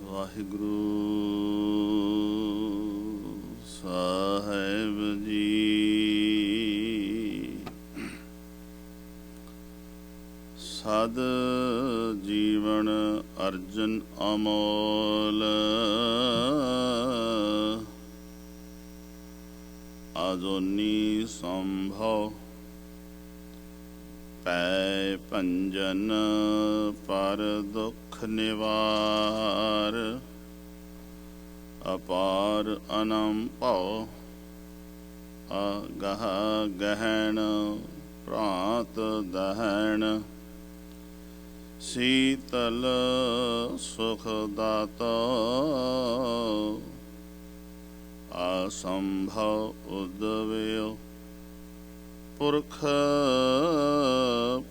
ਵਾਹਿਗੁਰੂ ਸਾਹਿਬ ਜੀ। ਸਦ ਜੀਵਨ ਅਰਜਨ ਅਮੋਲ, ਆਜੋਨੀ ਸੰਭਵ ਪੈ ਭੰਜਨ, ਪਰ ਦੁਖ ਨਿਵਾਰ, ਅਪਾਰ ਅਨਮ ਭਉ, ਅਗਹ ਗਹਿਣ, ਭ੍ਰਾਂਤ ਦਹਿਣ, ਸੀਤਲ ਸੁਖ ਦਾਤਾ, ਅਸੰਭਵ ਉਦਵਿਓ, ਪੁਰਖ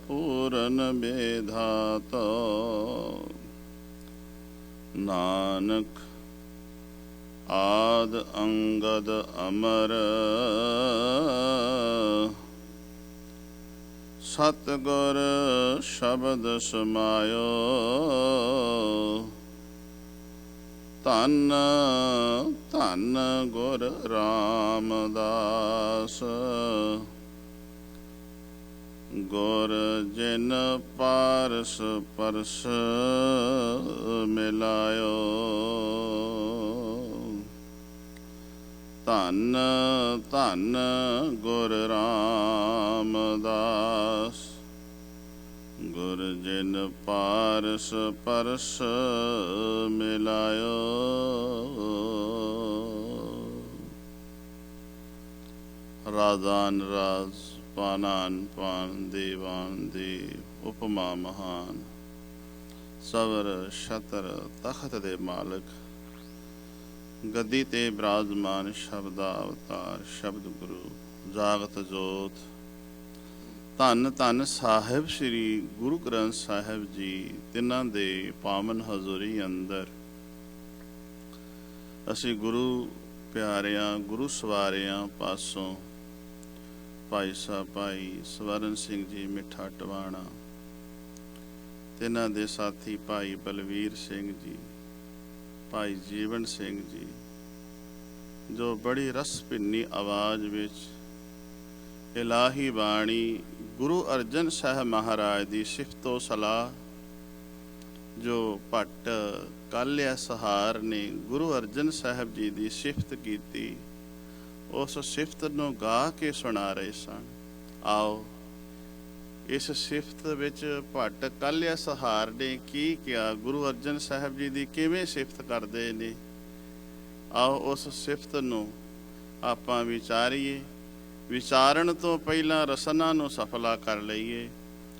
ਪੂਰਨ ਬੇਧਾਤਾ। ਨਾਨਕ ਆਦ ਅੰਗਦ ਅਮਰ, ਸਤਿਗੁਰ ਸ਼ਬਦ ਸਮਾਇਓ, ਧੰਨ ਧੰਨ ਗੁਰ ਰਾਮਦਾਸ। ਗੁਰ ਜਿਨ ਪਾਰਸ ਪਰਸ ਮਿਲਾਇਓ, ਧੰਨ ਧੰਨ ਗੁਰ ਰਾਮਦਾਸ। ਗੁਰ ਜਿਨ ਪਾਰਸ ਪਰਸ ਮਿਲਾਇਓ। ਰਾਜ਼ਾਨ ਰਾਜ, ਪਾਨਾਨ ਪਾਨ, ਦੇਵਾਨ ਦੇਵ, ਉਪਮਾ ਮਹਾਨ, ਸਵਰ ਛਤਰ ਤਖਤ ਦੇ ਮਾਲਕ, ਗੱਦੀ ਤੇ ਬਿਰਾਜਮਾਨ, ਸ਼ਬਦਾ ਅਵਤਾਰ, ਸ਼ਬਦ ਗੁਰੂ, ਜਾਗਤ ਜੋਤ। ਧੰਨ ਧੰਨ ਸਾਹਿਬ ਸ੍ਰੀ ਗੁਰੂ ਗ੍ਰੰਥ ਸਾਹਿਬ ਜੀ, ਤਿੰਨਾਂ ਦੇ ਪਾਵਨ ਹਜ਼ੂਰੀ ਅੰਦਰ ਅਸੀਂ ਗੁਰੂ ਪਿਆਰਿਆਂ, ਗੁਰੂ ਸਵਾਰਿਆਂ ਪਾਸੋਂ ਭਾਈ ਸਾਹਿਬ ਭਾਈ ਸਵਰਨ ਸਿੰਘ ਜੀ ਮਿੱਠਾ ਟਵਾਣਾ, ਤਿੰਨਾਂ ਦੇ ਸਾਥੀ ਭਾਈ ਬਲਵੀਰ ਸਿੰਘ ਜੀ, ਭਾਈ ਜੀਵਨ ਸਿੰਘ ਜੀ, ਜੋ ਬੜੀ ਰਸ ਭਿੰਨੀ ਆਵਾਜ਼ ਵਿੱਚ ਇਲਾਹੀ ਬਾਣੀ ਗੁਰੂ ਅਰਜਨ ਸਾਹਿਬ ਮਹਾਰਾਜ ਦੀ ਸਿਫਤੋ ਸਲਾਹ, ਜੋ ਭੱਟ ਕਾਲਿਆ ਸਹਾਰ ਨੇ ਗੁਰੂ ਅਰਜਨ ਸਾਹਿਬ ਜੀ ਦੀ ਸਿਫਤ ਕੀਤੀ, ਉਸ ਸਿਫਤ ਨੂੰ ਗਾ ਕੇ ਸੁਣਾ ਰਹੇ ਸਨ। ਆਓ ਇਸ ਸਿਫਤ ਵਿੱਚ ਭੱਟ ਕਾਲਿਆ ਸਹਾਰ ਨੇ ਕੀ ਕਿਹਾ, ਗੁਰੂ ਅਰਜਨ ਸਾਹਿਬ ਜੀ ਦੀ ਕਿਵੇਂ ਸਿਫਤ ਕਰਦੇ ਨੇ, ਆਓ ਉਸ ਸਿਫਤ ਨੂੰ ਆਪਾਂ ਵਿਚਾਰੀਏ। ਵਿਚਾਰਨ ਤੋਂ ਪਹਿਲਾਂ ਰਸਨਾ ਨੂੰ ਸਫਲਾ ਕਰ ਲਈਏ,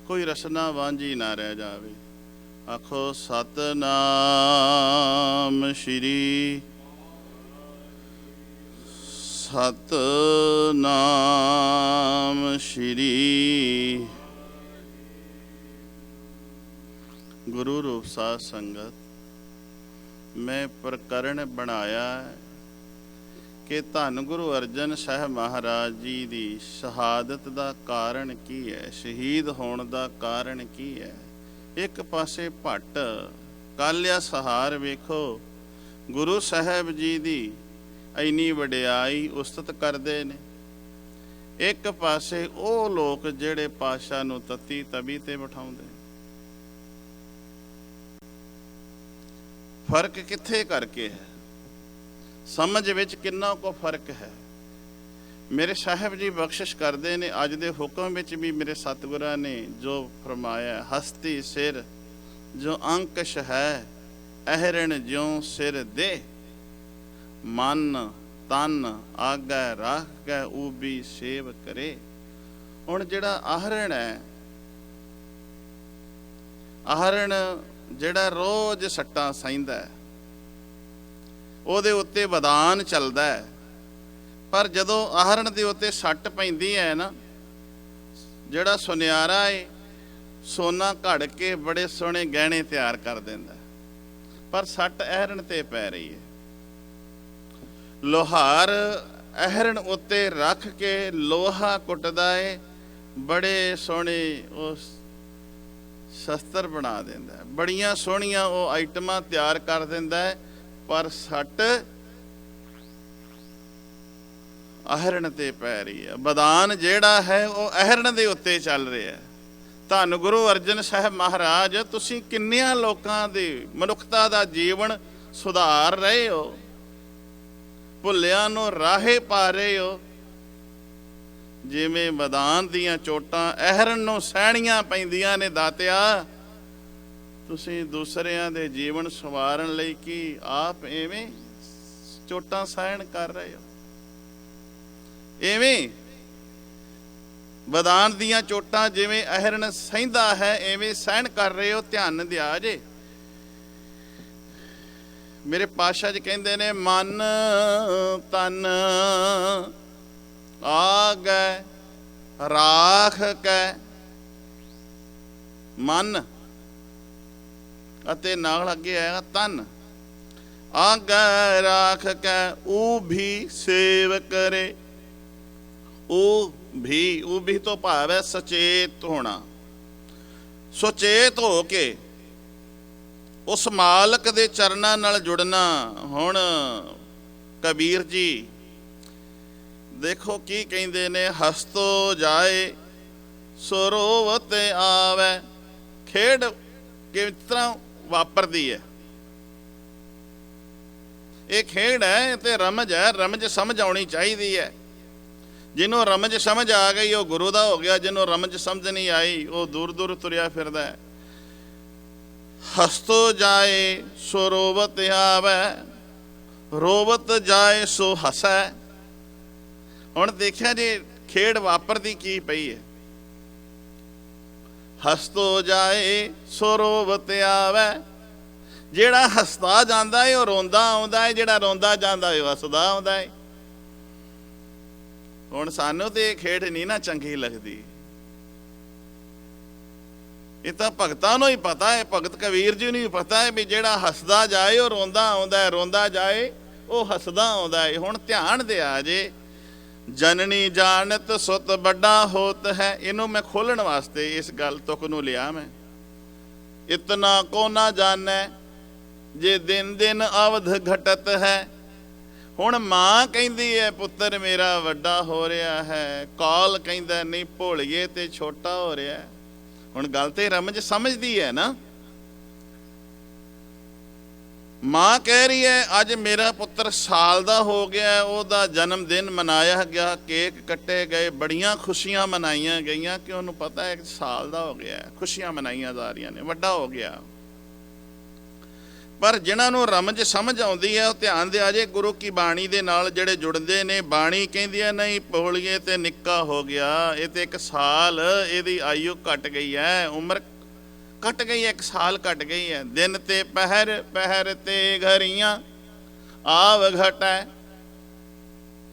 ਕੋਈ ਰਸਨਾ ਵਾਂਝੀ ਨਾ ਰਹਿ ਜਾਵੇ। ਆਖੋ ਸਤਨਾਮ ਸ਼੍ਰੀ, ਸਤਨਾਮ ਸ਼੍ਰੀ। ਗੁਰੂ ਰੂਪ ਸਾਧ ਸੰਗਤ, ਮੈਂ ਪ੍ਰਕਰਣ ਬਣਾਇਆ ਕਿ ਧੰਨ ਗੁਰੂ ਅਰਜਨ ਸਾਹਿਬ ਮਹਾਰਾਜ ਜੀ ਦੀ ਸ਼ਹਾਦਤ ਦਾ ਕਾਰਨ ਕੀ ਹੈ, ਸ਼ਹੀਦ ਹੋਣ ਦਾ ਕਾਰਨ ਕੀ ਹੈ। ਇੱਕ ਪਾਸੇ ਭੱਟ ਕਾਲਿਆ ਸਹਾਰ ਵੇਖੋ, ਗੁਰੂ ਸਾਹਿਬ ਜੀ ਦੀ ਇੰਨੀ ਵਡਿਆਈ ਉਸਤਤ ਕਰਦੇ ਨੇ। ਇੱਕ ਪਾਸੇ ਉਹ ਲੋਕ ਜਿਹੜੇ ਪਾਤਸ਼ਾਹ ਨੂੰ ਤਤੀ ਤਵੀ ਤੇ ਬਿਠਾਉਂਦੇ। ਫਰਕ ਕਿੱਥੇ ਕਰਕੇ ਹੈ, ਸਮਝ ਵਿੱਚ ਕਿੰਨਾ ਕੁ ਫਰਕ ਹੈ। ਮੇਰੇ ਸਾਹਿਬ ਜੀ ਬਖਸ਼ਿਸ਼ ਕਰਦੇ ਨੇ, ਅੱਜ ਦੇ ਹੁਕਮ ਵਿੱਚ ਵੀ ਮੇਰੇ ਸਤਿਗੁਰਾਂ ਨੇ ਜੋ ਫਰਮਾਇਆ, ਹਸਤੀ ਸਿਰ ਜੋ ਅੰਕਸ਼ ਹੈ, ਅਹਰਣ ਜਿਉ ਸਿਰ ਦੇ, ਮਨ ਤਨ ਆਗੈ ਰਾਖ ਕੈ, ਊਬੀ ਸੇਵ ਕਰੇ। ਹੁਣ ਜਿਹੜਾ ਆਹਰਣ ਹੈ, ਆਹਰਣ ਜਿਹੜਾ ਰੋਜ਼ ਸੱਟਾਂ ਸਹਿੰਦਾ, ਉਹਦੇ ਉੱਤੇ ਵਦਾਨ ਚੱਲਦਾ ਹੈ, ਪਰ ਜਦੋਂ ਆਹਰਣ ਦੇ ਉੱਤੇ ਸੱਟ ਪੈਂਦੀ ਹੈ ਨਾ, ਜਿਹੜਾ ਸੁਨਿਆਰਾ ਏ ਸੋਨਾ ਘੜ ਕੇ ਬੜੇ ਸੋਹਣੇ ਗਹਿਣੇ ਤਿਆਰ ਕਰ ਦਿੰਦਾ, ਪਰ ਸੱਟ ਆਹਰਣ ਤੇ ਪੈ ਰਹੀ ਹੈ। ਲੋਹਾਰ ਆਹਰਣ ਉੱਤੇ ਰੱਖ ਕੇ ਲੋਹਾ ਕੁੱਟਦਾ ਏ, ਬੜੇ ਸੋਹਣੇ ਉਸ ਸ਼ਸਤਰ ਬਣਾ ਦਿੰਦਾ ਹੈ। ਬੜੀਆਂ ਸੋਹਣੀਆਂ ਉਹ ਆਈਟਮਾਂ ਤਿਆਰ ਕਰ ਦਿੰਦਾ ਹੈ, ਪਰ ਸੱਟ ਅਹਰਣ ਤੇ ਪੈ ਰਹੀ ਹੈ। ਬਦਾਨ ਜਿਹੜਾ ਹੈ ਉਹ ਅਹਰਣ ਦੇ ਉੱਤੇ ਚੱਲ ਰਿਹਾ ਹੈ। ਧੰਨ ਗੁਰੂ ਅਰਜਨ ਸਾਹਿਬ ਮਹਾਰਾਜ, ਤੁਸੀਂ ਕਿੰਨਿਆਂ ਲੋਕਾਂ ਦੇ ਮਨੁੱਖਤਾ ਦਾ ਜੀਵਨ ਸੁਧਾਰ ਰਹੇ ਹੋ, ਭੁੱਲਿਆਂ ਨੂੰ ਰਾਹੇ ਪਾ ਰਹੇ ਹੋ। ਜਿਵੇਂ ਬਦਾਨ ਦੀਆਂ ਚੋਟਾਂ ਅਹਰਣ ਨੂੰ ਸਹਿਣੀਆਂ ਪੈਂਦੀਆਂ ਨੇ ਦਾਤਿਆ, ਤੁਸੀਂ ਦੂਸਰਿਆਂ ਦੇ ਜੀਵਨ ਸੰਵਾਰਨ ਲਈ ਕੀ ਆਪ ਐਵੇਂ ਚੋਟਾਂ ਸਹਿਣ ਕਰ ਰਹੇ ਹੋ? ਐਵੇਂ ਬਦਾਨ ਦੀਆਂ ਚੋਟਾਂ ਜਿਵੇਂ ਅਹਰਣ ਸਹਿੰਦਾ ਹੈ, ਐਵੇਂ ਸਹਿਣ ਕਰ ਰਹੇ ਹੋ। ਧਿਆਨ ਦਿਆ ਜੇ। ਮੇਰੇ ਪਾਤਸ਼ਾਹ ਜੀ ਕਹਿੰਦੇ ਨੇ, ਮਨ ਤਨ ਆਗੈ ਰਾਖ ਕੈ। ਮਨ ਅਤੇ ਨਾਲ ਅੱਗੇ ਆਇਆ ਤਨ। ਆਗੈ ਰਾਖ ਕੈ ਊ ਵੀ ਸੇਵ ਕਰੇ। ਊ ਵੀ ਤੋਂ ਭਾਵ ਹੈ ਸੁਚੇਤ ਹੋਣਾ। ਸੁਚੇਤ ਹੋ ਕੇ ਉਸ ਮਾਲਕ ਦੇ ਚਰਨਾਂ ਨਾਲ ਜੁੜਨਾ। ਹੁਣ ਕਬੀਰ ਜੀ ਦੇਖੋ ਕੀ ਕਹਿੰਦੇ ਨੇ, ਹਸਤੋ ਜਾਏ ਸਰੋਵਤ ਆਵੇ। ਖੇਡ ਕਿਸ ਤਰ੍ਹਾਂ ਵਾਪਰਦੀ ਹੈ? ਇਹ ਖੇਡ ਹੈ ਤੇ ਰਮਜ ਹੈ। ਰਮਜ ਸਮਝ ਆਉਣੀ ਚਾਹੀਦੀ ਹੈ। ਜਿਹਨੂੰ ਰਮਜ ਸਮਝ ਆ ਗਈ ਉਹ ਗੁਰੂ ਦਾ ਹੋ ਗਿਆ, ਜਿਹਨੂੰ ਰਮਜ ਸਮਝ ਨਹੀਂ ਆਈ ਉਹ ਦੂਰ ਦੂਰ ਤੁਰਿਆ ਫਿਰਦਾ ਹੈ। ਹਸਤੋ ਜਾਏ ਸੋ ਰੋਵਤ ਆਵੇ, ਰੋਵਤ ਜਾਏ ਸੋ ਹਸੈ। ਹੁਣ ਦੇਖਿਆ ਜੇ ਖੇਡ ਵਾਪਰਦੀ ਕੀ ਪਈ ਹੈ। ਹਸਤੋ ਜਾਏ ਸੋ ਰੋਵਤ ਆਵੇ। ਜਿਹੜਾ ਹੱਸਦਾ ਜਾਂਦਾ ਹੈ ਉਹ ਰੋਂਦਾ ਆਉਂਦਾ ਹੈ, ਜਿਹੜਾ ਰੋਂਦਾ ਜਾਂਦਾ ਹੈ ਉਹ ਹੱਸਦਾ ਆਉਂਦਾ ਹੈ। ਹੁਣ ਸਾਨੂੰ ਤੇ ਇਹ ਖੇਡ ਨਹੀਂ ਨਾ ਚੰਗੀ ਲੱਗਦੀ। ਇਹ ਤਾਂ ਭਗਤਾਂ ਨੂੰ ਹੀ ਪਤਾ ਹੈ, ਭਗਤ ਕਬੀਰ ਜੀ ਨੂੰ ਹੀ ਪਤਾ ਹੈ ਵੀ ਜਿਹੜਾ ਹੱਸਦਾ ਜਾਏ ਉਹ ਰੋਂਦਾ ਆਉਂਦਾ ਹੈ, ਰੋਂਦਾ ਜਾਏ ਉਹ ਹੱਸਦਾ ਆਉਂਦਾ ਹੈ। ਹੁਣ ਧਿਆਨ ਦਿਆ ਜੇ, ਜਨਨੀ ਜਾਣਤ ਸੁਤ ਵੱਡਾ ਹੋਤ ਹੈ। ਇਹਨੂੰ ਮੈਂ ਖੋਲਣ ਵਾਸਤੇ ਇਸ ਗੱਲ ਤੁਕ ਨੂੰ ਲਿਆ ਮੈਂ। ਇਤਨਾ ਕੋ ਨਾ ਜਾਣੈ ਜੇ ਦਿਨ ਦਿਨ ਅਵਧ ਘਟਤ ਹੈ। ਹੁਣ ਮਾਂ ਕਹਿੰਦੀ ਹੈ ਪੁੱਤਰ ਮੇਰਾ ਵੱਡਾ ਹੋ ਰਿਹਾ ਹੈ, ਕਾਲ ਕਹਿੰਦਾ ਨਹੀਂ ਭੋਲੀਏ ਤੇ ਛੋਟਾ ਹੋ ਰਿਹਾ। ਹੁਣ ਗੱਲ ਤੇ ਰਮਜ ਸਮਝਦੀ ਹੈ ਨਾ। ਮਾਂ ਕਹਿ ਰਹੀ ਹੈ ਅੱਜ ਮੇਰਾ ਪੁੱਤਰ ਸਾਲ ਦਾ ਹੋ ਗਿਆ, ਉਹਦਾ ਜਨਮ ਦਿਨ ਮਨਾਇਆ ਗਿਆ, ਕੇਕ ਕੱਟੇ ਗਏ, ਬੜੀਆਂ ਖੁਸ਼ੀਆਂ ਮਨਾਈਆਂ ਗਈਆਂ ਕਿ ਉਹਨੂੰ ਪਤਾ ਹੈ ਕਿ ਸਾਲ ਦਾ ਹੋ ਗਿਆ, ਖੁਸ਼ੀਆਂ ਮਨਾਈਆਂ ਜਾ ਰਹੀਆਂ ਨੇ, ਵੱਡਾ ਹੋ ਗਿਆ। ਪਰ ਜਿਨ੍ਹਾਂ ਨੂੰ ਰਮਜ ਸਮਝ ਆਉਂਦੀ ਹੈ ਉਹ ਧਿਆਨ ਦਿਆ ਜੇ, ਗੁਰੂ ਕੀ ਬਾਣੀ ਦੇ ਨਾਲ ਜਿਹੜੇ ਜੁੜਦੇ ਨੇ। ਬਾਣੀ ਕਹਿੰਦੀ ਹੈ ਨਹੀਂ ਭੋਲੀਏ ਤੇ ਨਿੱਕਾ ਹੋ ਗਿਆ, ਇਹ ਤੇ 1 ਸਾਲ ਇਹਦੀ ਆਯੂ ਘਟ ਗਈ ਹੈ, ਉਮਰ ਘਟ ਗਈ ਹੈ, 1 ਸਾਲ ਘਟ ਗਈ ਹੈ। ਦਿਨ ਤੇ ਪਹਿਰ, ਪਹਿਰ ਤੇ ਘਰੀਆਂ ਆਵ ਘਟੈ।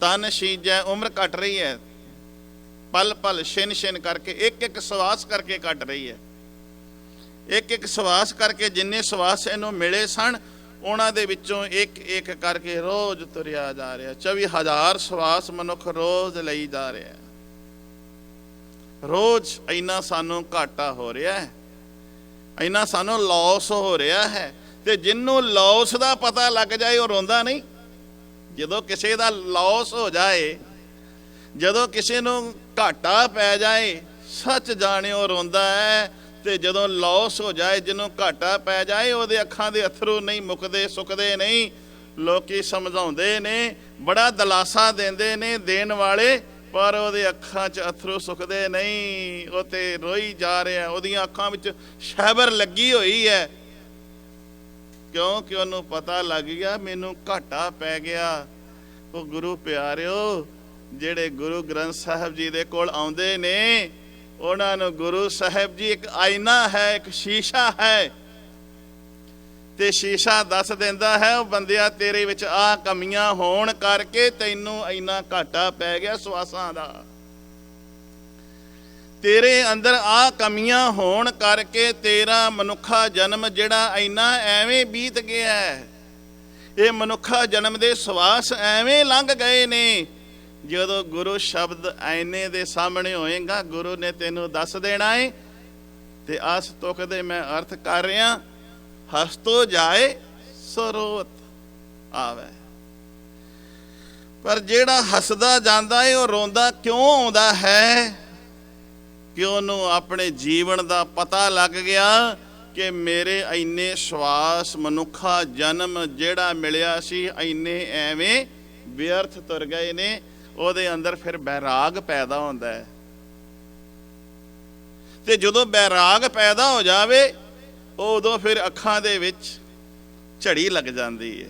ਤਨ ਸੀਜੈ, ਉਮਰ ਘਟ ਰਹੀ ਹੈ, ਪਲ ਪਲ ਛਿਨ ਛਿਨ ਕਰਕੇ, ਇੱਕ ਇੱਕ ਸਵਾਸ ਕਰਕੇ ਘਟ ਰਹੀ ਹੈ। ਇੱਕ ਇੱਕ ਸਵਾਸ ਕਰਕੇ, ਜਿੰਨੇ ਸਵਾਸ ਇਹਨੂੰ ਮਿਲੇ ਸਨ ਉਹਨਾਂ ਦੇ ਵਿੱਚੋਂ ਇੱਕ ਇੱਕ ਕਰਕੇ ਰੋਜ਼ ਤੁਰਿਆ ਜਾ ਰਿਹਾ। 24,000 ਸਵਾਸ ਮਨੁੱਖ ਰੋਜ਼ ਲਈ ਜਾ ਰਿਹਾ। ਰੋਜ਼ ਇੰਨਾ ਸਾਨੂੰ ਘਾਟਾ ਹੋ ਰਿਹਾ ਹੈ, ਇੰਨਾ ਸਾਨੂੰ ਲੌਸ ਹੋ ਰਿਹਾ ਹੈ। ਤੇ ਜਿਹਨੂੰ ਲੌਸ ਦਾ ਪਤਾ ਲੱਗ ਜਾਏ ਉਹ ਰੋਂਦਾ ਨਹੀਂ। ਜਦੋਂ ਕਿਸੇ ਦਾ ਲੌਸ ਹੋ ਜਾਏ, ਜਦੋਂ ਕਿਸੇ ਨੂੰ ਘਾਟਾ ਪੈ ਜਾਏ, ਸੱਚ ਜਾਣਿਓ ਰੋਂਦਾ ਹੈ। ਤੇ ਜਦੋਂ ਲੌਸ ਹੋ ਜਾਏ, ਜਿਹਨੂੰ ਘਾਟਾ ਪੈ ਜਾਏ, ਉਹਦੇ ਅੱਖਾਂ ਦੇ ਅਥਰੂ ਨਹੀਂ ਮੁੱਕਦੇ, ਸੁੱਕਦੇ ਨਹੀਂ। ਲੋਕੀ ਸਮਝਾਉਂਦੇ ਨੇ, ਬੜਾ ਦਲਾਸਾ ਦਿੰਦੇ ਨੇ ਦੇਣ ਵਾਲੇ, ਪਰ ਉਹਦੇ ਅੱਖਾਂ 'ਚ ਅਥਰੂ ਸੁੱਕਦੇ ਨਹੀਂ। ਉਹ ਤੇ ਰੋਈ ਜਾ ਰਿਹਾ, ਉਹਦੀਆਂ ਅੱਖਾਂ ਵਿੱਚ ਸ਼ਹਿਬਰ ਲੱਗੀ ਹੋਈ ਹੈ, ਕਿਉਂਕਿ ਉਹਨੂੰ ਪਤਾ ਲੱਗ ਗਿਆ ਮੈਨੂੰ ਘਾਟਾ ਪੈ ਗਿਆ। ਉਹ ਗੁਰੂ ਪਿਆਰਿਓ, ਜਿਹੜੇ ਗੁਰੂ ਗ੍ਰੰਥ ਸਾਹਿਬ ਜੀ ਦੇ ਕੋਲ ਆਉਂਦੇ ਨੇ, ਉਹਨਾਂ ਨੂੰ ਗੁਰੂ ਸਾਹਿਬ ਜੀ ਇੱਕ ਆਇਨਾ ਹੈ, ਇੱਕ ਸ਼ੀਸ਼ਾ ਹੈ, ਤੇ ਸ਼ੀਸ਼ਾ ਦੱਸ ਦਿੰਦਾ ਹੈ ਉਹ ਬੰਦਿਆ ਤੇਰੇ ਵਿੱਚ ਆਹ ਕਮੀਆਂ ਹੋਣ ਕਰਕੇ ਤੈਨੂੰ ਇੰਨਾ ਘਾਟਾ ਪੈ ਗਿਆ ਸਵਾਸਾਂ ਦਾ। ਤੇਰੇ ਅੰਦਰ ਆਹ ਕਮੀਆਂ ਹੋਣ ਕਰਕੇ ਤੇਰਾ ਮਨੁੱਖਾ ਜਨਮ ਜਿਹੜਾ ਇੰਨਾ ਐਵੇਂ ਬੀਤ ਗਿਆ ਹੈ। ਇਹ ਮਨੁੱਖਾ ਜਨਮ ਦੇ ਸਵਾਸ ਐਵੇਂ ਲੰਘ ਗਏ ਨੇ। ਜਦੋਂ ਗੁਰੂ ਸ਼ਬਦ ਆਇਨੇ ਦੇ ਸਾਹਮਣੇ ਹੋਏਗਾ, ਗੁਰੂ ਨੇ ਤੈਨੂੰ ਦੱਸ ਦੇਣਾ ਹੈ ਤੇ ਆਸ ਤੁਕ ਦੇ ਮੈਂ ਅਰਥ ਕਰ ਰਿਹਾ, ਹਸਤੋ ਜਾਏ ਸੋ ਰੋਵਤ ਆਵੇ। ਪਰ ਜਿਹੜਾ ਹੱਸਦਾ ਜਾਂਦਾ ਹੈ ਉਹ ਰੋਂਦਾ ਕਿਉਂ ਆਉਂਦਾ ਹੈ? ਕਿ ਉਹਨੂੰ ਆਪਣੇ ਜੀਵਨ ਦਾ ਪਤਾ ਲੱਗ ਗਿਆ ਕਿ ਮੇਰੇ ਇੰਨੇ ਸਵਾਸ ਮਨੁੱਖਾ ਜਨਮ ਜਿਹੜਾ ਮਿਲਿਆ ਸੀ ਇੰਨੇ ਐਵੇਂ ਵਿਅਰਥ ਤੁਰ ਗਏ ਨੇ। ਉਹਦੇ ਅੰਦਰ ਫਿਰ ਬੈਰਾਗ ਪੈਦਾ ਹੁੰਦਾ ਹੈ। ਤੇ ਜਦੋਂ ਬੈਰਾਗ ਪੈਦਾ ਹੋ ਜਾਵੇ ਉਦੋਂ ਫਿਰ ਅੱਖਾਂ ਦੇ ਵਿੱਚ ਝੜੀ ਲੱਗ ਜਾਂਦੀ ਹੈ।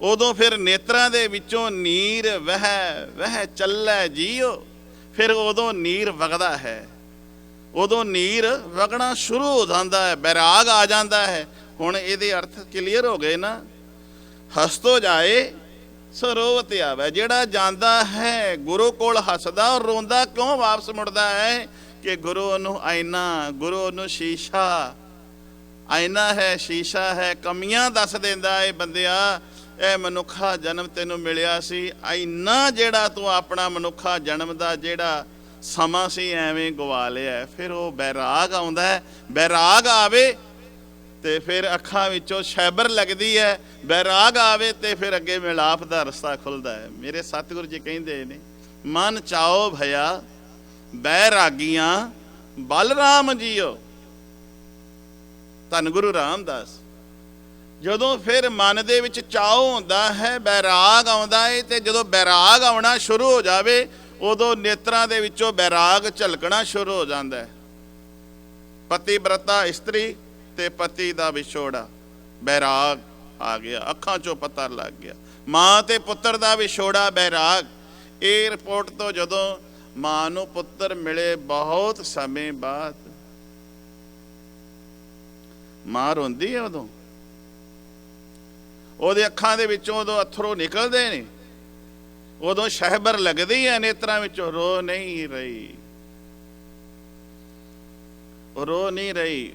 ਉਦੋਂ ਫਿਰ ਨੇਤਰਾਂ ਦੇ ਵਿੱਚੋਂ ਨੀਰ ਵਹਿ ਚੱਲੇ ਜੀਓ। ਫਿਰ ਉਦੋਂ ਨੀਰ ਵਗਦਾ ਹੈ, ਉਦੋਂ ਨੀਰ ਵਗਣਾ ਸ਼ੁਰੂ ਹੋ ਜਾਂਦਾ ਹੈ, ਬੈਰਾਗ ਆ ਜਾਂਦਾ ਹੈ। ਹੁਣ ਇਹਦੇ ਅਰਥ ਕਲੀਅਰ ਹੋ ਗਏ ਨਾ। ਹਸਤੋ ਜਾਏ ਸੋ ਰੋਵਤ ਆਵੇ। ਜਿਹੜਾ ਜਾਂਦਾ ਹੈ ਗੁਰੂ ਕੋਲ ਹੱਸਦਾ ਔਰ ਰੋਂਦਾ ਕਿਉਂ ਵਾਪਸ ਮੁੜਦਾ ਹੈ? ਕਿ ਗੁਰੂ ਉਹਨੂੰ ਆਇਨਾ, ਗੁਰੂ ਉਹਨੂੰ ਸ਼ੀਸ਼ਾ, ਆਇਨਾ ਹੈ, ਸ਼ੀਸ਼ਾ ਹੈ, ਕਮੀਆਂ ਦੱਸ ਦਿੰਦਾ ਹੈ। ਬੰਦਿਆ, ਇਹ ਮਨੁੱਖਾ ਜਨਮ ਤੈਨੂੰ ਮਿਲਿਆ ਸੀ, ਇੰਨਾ ਜਿਹੜਾ ਤੂੰ ਆਪਣਾ ਮਨੁੱਖਾ ਜਨਮ ਦਾ ਜਿਹੜਾ ਸਮਾਂ ਸੀ ਐਵੇਂ ਗਵਾ ਲਿਆ। ਫਿਰ ਉਹ ਬੈਰਾਗ ਆਉਂਦਾ ਹੈ। ਬੈਰਾਗ ਆਵੇ ਤੇ ਫਿਰ ਅੱਖਾਂ ਵਿੱਚੋਂ ਸ਼ੈਬਰ ਲੱਗਦੀ ਹੈ। ਬੈਰਾਗ ਆਵੇ ਤੇ ਫਿਰ ਅੱਗੇ ਮਿਲਾਪ ਦਾ ਰਸਤਾ ਖੁੱਲਦਾ ਹੈ। ਮੇਰੇ ਸਤਿਗੁਰੂ ਜੀ ਕਹਿੰਦੇ ਨੇ, ਮਨ ਚਾਓ ਭਇਆ ਬੈਰਾਗੀਆਂ ਬਲਰਾਮ ਜੀਓ। ਧੰਨ ਗੁਰੂ ਰਾਮਦਾਸ। ਜਦੋਂ ਫਿਰ ਮਨ ਦੇ ਵਿੱਚ ਚਾਓ ਹੁੰਦਾ ਹੈ, ਬੈਰਾਗ ਆਉਂਦਾ ਹੈ, ਤੇ ਜਦੋਂ ਬੈਰਾਗ ਆਉਣਾ ਸ਼ੁਰੂ ਹੋ ਜਾਵੇ ਉਦੋਂ ਨੇਤਰਾਂ ਦੇ ਵਿੱਚੋਂ ਬੈਰਾਗ ਝਲਕਣਾ ਸ਼ੁਰੂ ਹੋ ਜਾਂਦਾ ਹੈ। ਪਤੀ ਬ੍ਰਤਾ ਇਸਤਰੀ ਤੇ ਪਤੀ ਦਾ ਵਿਛੋੜਾ, ਬੈਰਾਗ ਆ ਗਿਆ, ਅੱਖਾਂ ਚੋਂ ਪਤਾ ਲੱਗ ਗਿਆ। ਮਾਂ ਤੇ ਪੁੱਤਰ ਦਾ ਵਿਛੋੜਾ, ਬੈਰਾਗ। ਏਅਰਪੋਰਟ ਤੋਂ ਜਦੋਂ ਮਾਂ ਨੂੰ ਪੁੱਤਰ ਮਿਲੇ ਬਹੁਤ ਸਮੇਂ ਬਾਅਦ, ਮਾਂ ਰੋਂਦੀ ਹੈ। ਉਦੋਂ ਉਹਦੇ ਅੱਖਾਂ ਦੇ ਵਿੱਚੋਂ ਉਦੋਂ ਅਥਰੂ ਨਿਕਲਦੇ ਨੇ, ਉਦੋਂ ਸ਼ਹਿਬਰ ਲੱਗਦੀ ਹੈ ਨੇਤਰਾਂ ਵਿੱਚੋਂ। ਰੋ ਨਹੀਂ ਰਹੀ, ਰੋ ਨਹੀਂ ਰਹੀ।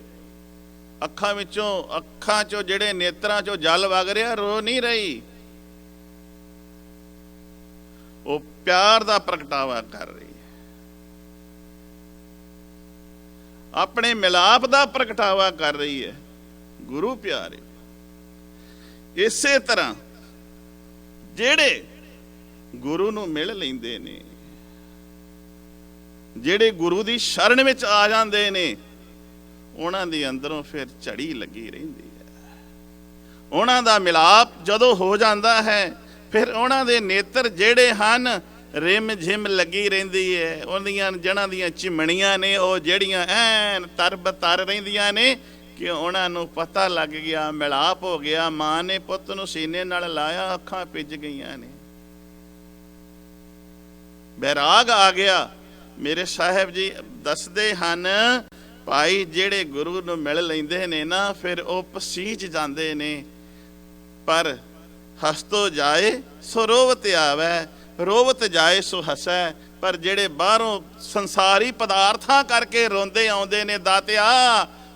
ਅੱਖਾਂ ਵਿੱਚੋਂ, ਅੱਖਾਂ ਚੋਂ ਜਿਹੜੇ ਨੇਤਰਾਂ ਚੋਂ ਜਲ ਵਗ ਰਿਹਾ, ਰੋ ਨਹੀਂ ਰਹੀ। ਉਹ ਪਿਆਰ ਦਾ ਪ੍ਰਗਟਾਵਾ ਕਰ ਰਹੀ ਹੈ, ਆਪਣੇ ਮਿਲਾਪ ਦਾ ਪ੍ਰਗਟਾਵਾ ਕਰ ਰਹੀ ਹੈ। ਗੁਰੂ ਪਿਆਰੇ, ਇਸੇ ਤਰ੍ਹਾਂ ਜਿਹੜੇ ਗੁਰੂ ਨੂੰ ਮਿਲ ਲੈਂਦੇ ਨੇ, ਜਿਹੜੇ ਗੁਰੂ ਦੀ ਸ਼ਰਨ ਵਿੱਚ ਆ ਜਾਂਦੇ ਨੇ, ਉਹਨਾਂ ਦੇ ਅੰਦਰੋਂ ਫਿਰ ਝੜੀ ਲੱਗੀ ਰਹਿੰਦੀ ਹੈ। ਉਹਨਾਂ ਦਾ ਮਿਲਾਪ ਜਦੋਂ ਹੋ ਜਾਂਦਾ ਹੈ ਫਿਰ ਉਹਨਾਂ ਦੇ ਨੇਤਰ ਜਿਹੜੇ ਹਨ ਰਿਮ ਝਿਮ ਲੱਗੀ ਰਹਿੰਦੀ ਹੈ। ਉਹਦੀਆਂ ਜੜ੍ਹਾਂ ਦੀਆਂ ਚਿਮਣੀਆਂ ਨੇ ਉਹ ਜਿਹੜੀਆਂ ਐਨ ਤਰਬ ਤਰ ਰਹਿੰਦੀਆਂ ਨੇ ਕਿ ਉਹਨਾਂ ਨੂੰ ਪਤਾ ਲੱਗ ਗਿਆ, ਮਿਲਾਪ ਹੋ ਗਿਆ। ਮਾਂ ਨੇ ਪੁੱਤ ਨੂੰ ਸੀਨੇ ਨਾਲ ਲਾਇਆ, ਅੱਖਾਂ ਭਿੱਜ ਗਈਆਂ ਨੇ, ਬੈਰਾਗ ਆ ਗਿਆ। ਮੇਰੇ ਸਾਹਿਬ ਜੀ ਦੱਸਦੇ ਹਨ, ਭਾਈ ਜਿਹੜੇ ਗੁਰੂ ਨੂੰ ਮਿਲ ਲੈਂਦੇ ਨੇ ਨਾ ਫਿਰ ਉਹ ਪਸੀਜ ਜਾਂਦੇ ਨੇ। ਪਰ ਹਸਤੋ ਜਾਏ ਸੋ ਰੋਵਤ ਆਵੇ, ਰੋਵਤ ਜਾਏ ਸੋ ਹਸੈ। ਪਰ ਜਿਹੜੇ ਬਾਹਰੋਂ ਸੰਸਾਰੀ ਪਦਾਰਥਾਂ ਕਰਕੇ ਰੋਂਦੇ ਆਉਂਦੇ ਨੇ, ਦਾਤਿਆ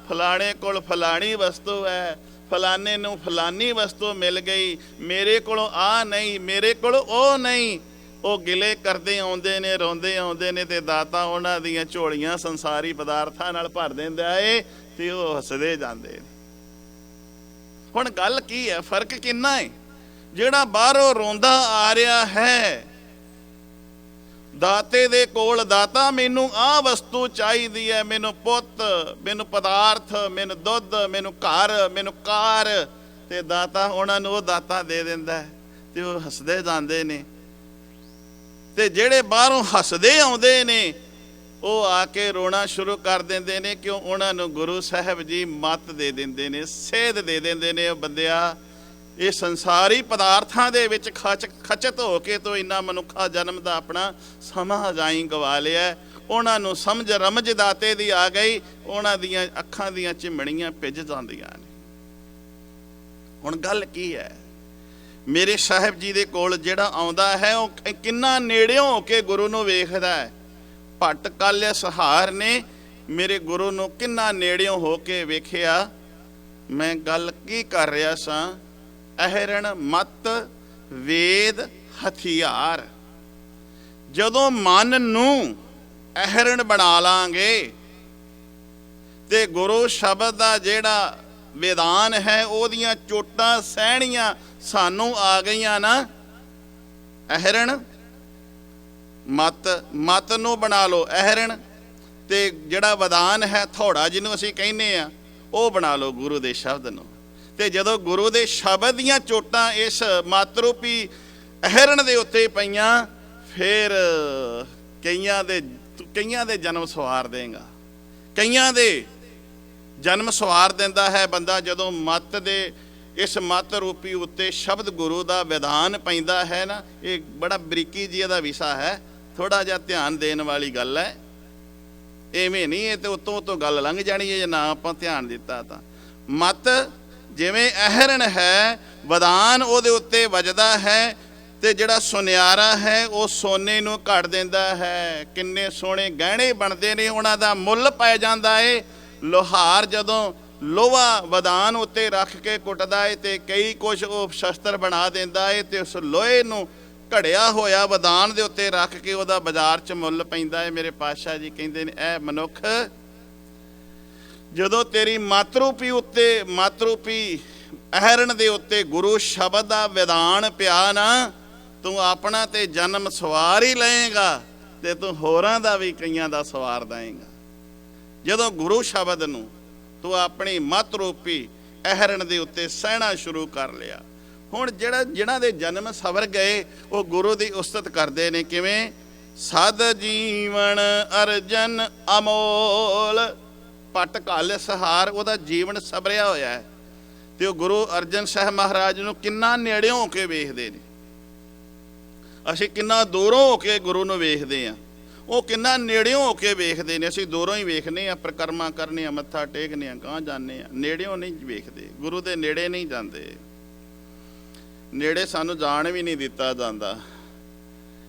ਫਲਾਣੇ ਕੋਲ ਫਲਾਣੀ ਵਸਤੂ ਹੈ, ਫਲਾਣੇ ਨੂੰ ਫਲਾਨੀ ਵਸਤੂ ਮਿਲ ਗਈ, ਮੇਰੇ ਕੋਲੋਂ ਆ ਨਹੀਂ, ਮੇਰੇ ਕੋਲ ਉਹ ਨਹੀਂ, ਉਹ ਗਿਲੇ ਕਰਦੇ ਆਉਂਦੇ ਨੇ, ਰੋਂਦੇ ਆਉਂਦੇ ਨੇ, ਤੇ ਦਾਤਾ ਉਹਨਾਂ ਦੀਆਂ ਝੋਲੀਆਂ ਸੰਸਾਰੀ ਪਦਾਰਥਾਂ ਨਾਲ ਭਰ ਦਿੰਦਾ ਏ ਤੇ ਉਹ ਹੱਸਦੇ ਜਾਂਦੇ ਨੇ। ਹੁਣ ਗੱਲ ਕੀ ਹੈ, ਫਰਕ ਕਿੰਨਾ ਹੈ? ਜਿਹੜਾ ਬਾਹਰੋਂ ਰੋਂਦਾ ਆ ਰਿਹਾ ਹੈ ਦਾਤੇ ਦੇ ਕੋਲ, ਦਾਤਾ ਮੈਨੂੰ ਆਹ ਵਸਤੂ ਚਾਹੀਦੀ ਹੈ, ਮੈਨੂੰ ਪੁੱਤ, ਮੈਨੂੰ ਪਦਾਰਥ, ਮੈਨੂੰ ਦੁੱਧ, ਮੈਨੂੰ ਘਰ, ਮੈਨੂੰ ਕਾਰ, ਤੇ ਦਾਤਾ ਉਹਨਾਂ ਨੂੰ ਉਹ ਦਾਤਾ ਦੇ ਦਿੰਦਾ ਤੇ ਉਹ ਹੱਸਦੇ ਜਾਂਦੇ ਨੇ। ਤੇ ਜਿਹੜੇ ਬਾਹਰੋਂ ਹੱਸਦੇ ਆਉਂਦੇ ਨੇ ਉਹ ਆ ਕੇ ਰੋਣਾ ਸ਼ੁਰੂ ਕਰ ਦਿੰਦੇ ਨੇ, ਕਿਉਂ? ਉਹਨਾਂ ਨੂੰ ਗੁਰੂ ਸਾਹਿਬ ਜੀ ਮੱਤ ਦੇ ਦਿੰਦੇ ਨੇ, ਸੇਧ ਦੇ ਦਿੰਦੇ ਨੇ। ਉਹ ਬੰਦਿਆ, ਇਹ ਸੰਸਾਰੀ ਪਦਾਰਥਾਂ ਦੇ ਵਿੱਚ ਖਚਤ ਹੋ ਕੇ ਤੂੰ ਇੰਨਾ ਮਨੁੱਖਾ ਜਨਮ ਦਾ ਆਪਣਾ ਸਮਾਂ ਜਾਈ ਗਵਾ ਲਿਆ। ਉਹਨਾਂ ਨੂੰ ਸਮਝ ਰਮਝ ਦਾਤੇ ਦੀ ਆ ਗਈ, ਉਹਨਾਂ ਦੀਆਂ ਅੱਖਾਂ ਦੀਆਂ ਚਿਮਣੀਆਂ ਭਿੱਜ ਜਾਂਦੀਆਂ ਨੇ। ਹੁਣ ਗੱਲ ਕੀ ਹੈ? ਮੇਰੇ ਸਾਹਿਬ ਜੀ ਦੇ ਕੋਲ ਜਿਹੜਾ ਆਉਂਦਾ ਹੈ ਉਹ ਕਿੰਨਾ ਨੇੜਿਓਂ ਹੋ ਕੇ ਗੁਰੂ ਨੂੰ ਵੇਖਦਾ ਹੈ। ਭੱਟ ਕਾਲਿਆ ਸਹਾਰ ਨੇ ਮੇਰੇ ਗੁਰੂ ਨੂੰ ਕਿੰਨਾ ਨੇੜਿਓਂ ਹੋ ਕੇ ਵੇਖਿਆ। ਮੈਂ ਗੱਲ ਕੀ ਕਰ ਰਿਹਾ ਸਾਂ? ਅਹਿਰਣ ਮਤ ਵੇਦ ਹਥਿਆਰ। ਜਦੋਂ ਮਨ ਨੂੰ ਅਹਿਰਣ ਬਣਾ ਲਾਂਗੇ, ਤੇ ਗੁਰੂ ਸ਼ਬਦ ਦਾ ਜਿਹੜਾ ਵਿਧਾਨ ਹੈ ਉਹਦੀਆਂ ਚੋਟਾਂ ਸਹਿਣੀਆਂ ਸਾਨੂੰ ਆ ਗਈਆਂ ਨਾ। ਅਹਿਰਣ ਮਤ ਨੂੰ ਬਣਾ ਲਓ ਅਹਿਰਣ, ਤੇ ਜਿਹੜਾ ਵਿਧਾਨ ਹੈ ਥੋੜਾ ਜਿਹਨੂੰ ਅਸੀਂ ਕਹਿੰਦੇ ਆ ਉਹ ਬਣਾ ਲਓ ਗੁਰੂ ਦੇ ਸ਼ਬਦ ਨੂੰ। ਤੇ ਜਦੋਂ ਗੁਰੂ ਦੇ ਸ਼ਬਦ ਦੀਆਂ ਚੋਟਾਂ ਇਸ ਮਤ ਰੂਪੀ ਅਹਿਰਣ ਦੇ ਉੱਤੇ ਪਈਆਂ, ਫਿਰ ਕਈਆਂ ਦੇ ਜਨਮ ਸਵਾਰ ਦੇਗਾ। ਕਈਆਂ ਦੇ ਜਨਮ ਸਵਾਰ ਦਿੰਦਾ ਹੈ ਬੰਦਾ ਜਦੋਂ ਮਤ ਦੇ ਇਸ ਮਤ ਰੂਪੀ ਉੱਤੇ ਸ਼ਬਦ ਗੁਰੂ ਦਾ ਵਿਧਾਨ ਪੈਂਦਾ ਹੈ ਨਾ। ਇਹ ਬੜਾ ਬਰੀਕੀ ਜੀ ਦਾ ਵਿਸ਼ਾ ਹੈ, ਥੋੜਾ ਜਿਹਾ ਧਿਆਨ ਦੇਣ ਵਾਲੀ ਗੱਲ ਹੈ। ਐਵੇਂ ਨਹੀਂ ਇਹ ਤੇ ਉੱਤੋਂ ਗੱਲ ਲੰਘ ਜਾਣੀ ਹੈ ਜੇ ਨਾ ਆਪਾਂ ਧਿਆਨ ਦਿੱਤਾ ਤਾਂ। ਮਤ ਜਿਵੇਂ ਅਹਿਰਣ ਹੈ, ਵਿਧਾਨ ਉਹਦੇ ਉੱਤੇ ਵੱਜਦਾ ਹੈ ਤੇ ਜਿਹੜਾ ਸੁਨਿਆਰਾ ਹੈ ਉਹ ਸੋਨੇ ਨੂੰ ਘੜ ਦਿੰਦਾ ਹੈ। ਕਿੰਨੇ ਸੋਹਣੇ ਗਹਿਣੇ ਬਣਦੇ ਨੇ, ਉਹਨਾਂ ਦਾ ਮੁੱਲ ਪੈ ਜਾਂਦਾ ਏ। ਲੋਹਾਰ ਜਦੋਂ ਲੋਹਾ ਵਿਧਾਨ ਉੱਤੇ ਰੱਖ ਕੇ ਕੁੱਟਦਾ ਏ ਤੇ ਕਈ ਕੁਛ ਉਹ ਸ਼ਸਤਰ ਬਣਾ ਦਿੰਦਾ ਏ, ਤੇ ਉਸ ਲੋਹੇ ਨੂੰ ਘੜਿਆ ਹੋਇਆ ਵਿਧਾਨ ਦੇ ਉੱਤੇ ਰੱਖ ਕੇ ਉਹਦਾ ਬਾਜ਼ਾਰ 'ਚ ਮੁੱਲ ਪੈਂਦਾ ਹੈ। ਮੇਰੇ ਪਾਤਸ਼ਾਹ ਜੀ ਕਹਿੰਦੇ ਨੇ, ਇਹ ਮਨੁੱਖ ਜਦੋਂ ਤੇਰੀ ਮਤ ਰੂਪੀ ਅਹਿਰਣ ਦੇ ਉੱਤੇ ਗੁਰੂ ਸ਼ਬਦ ਦਾ ਵਿਧਾਨ ਪਿਆ ਨਾ, ਤੂੰ ਆਪਣਾ ਤੇ ਜਨਮ ਸਵਾਰ ਹੀ ਲਏਗਾ ਤੇ ਤੂੰ ਹੋਰਾਂ ਦਾ ਵੀ ਕਈਆਂ ਦਾ ਸਵਾਰ ਦੇਏਗਾ। ਜਦੋਂ ਗੁਰੂ ਸ਼ਬਦ ਨੂੰ ਤੂੰ ਆਪਣੀ ਮਤ ਰੂਪੀ ਅਹਿਰਣ ਦੇ ਉੱਤੇ ਸਹਿਣਾ ਸ਼ੁਰੂ ਕਰ ਲਿਆ। ਹੁਣ ਜਿਨ੍ਹਾਂ ਦੇ ਜਨਮ ਸਵਰ ਗਏ ਉਹ ਗੁਰੂ ਦੀ ਉਸਤਤ ਕਰਦੇ ਨੇ। ਕਿਵੇਂ? ਸਦ ਜੀਵਨ ਅਰਜਨ ਅਮੋਲ, ਪਟ ਘਲ ਸਹਾਰ, ਉਹਦਾ ਜੀਵਨ ਸਵਰਿਆ ਹੋਇਆ ਹੈ। ਤੇ ਉਹ ਗੁਰੂ ਅਰਜਨ ਸਾਹਿਬ ਮਹਾਰਾਜ ਨੂੰ ਕਿੰਨਾ ਨੇੜਿਓਂ ਹੋ ਕੇ ਵੇਖਦੇ ਨੇ। ਅਸੀਂ ਕਿੰਨਾ ਦੂਰੋਂ ਹੋ ਕੇ ਗੁਰੂ ਨੂੰ ਵੇਖਦੇ ਹਾਂ, ਉਹ ਕਿੰਨਾ ਨੇੜਿਓਂ ਹੋ ਕੇ ਵੇਖਦੇ ਨੇ। ਅਸੀਂ ਦੂਰੋਂ ਹੀ ਵੇਖਦੇ ਹਾਂ, ਪ੍ਰਕਰਮਾ ਕਰਨੇ ਆ, ਮੱਥਾ ਟੇਕਨੇ ਆ, ਗਾਂਹ ਜਾਂਦੇ ਆ, ਨੇੜਿਓਂ ਨਹੀਂ ਵੇਖਦੇ। ਗੁਰੂ ਦੇ ਨੇੜੇ ਨਹੀਂ ਜਾਂਦੇ। ਨੇੜੇ ਸਾਨੂੰ ਜਾਣ ਵੀ ਨਹੀਂ ਦਿੱਤਾ ਜਾਂਦਾ।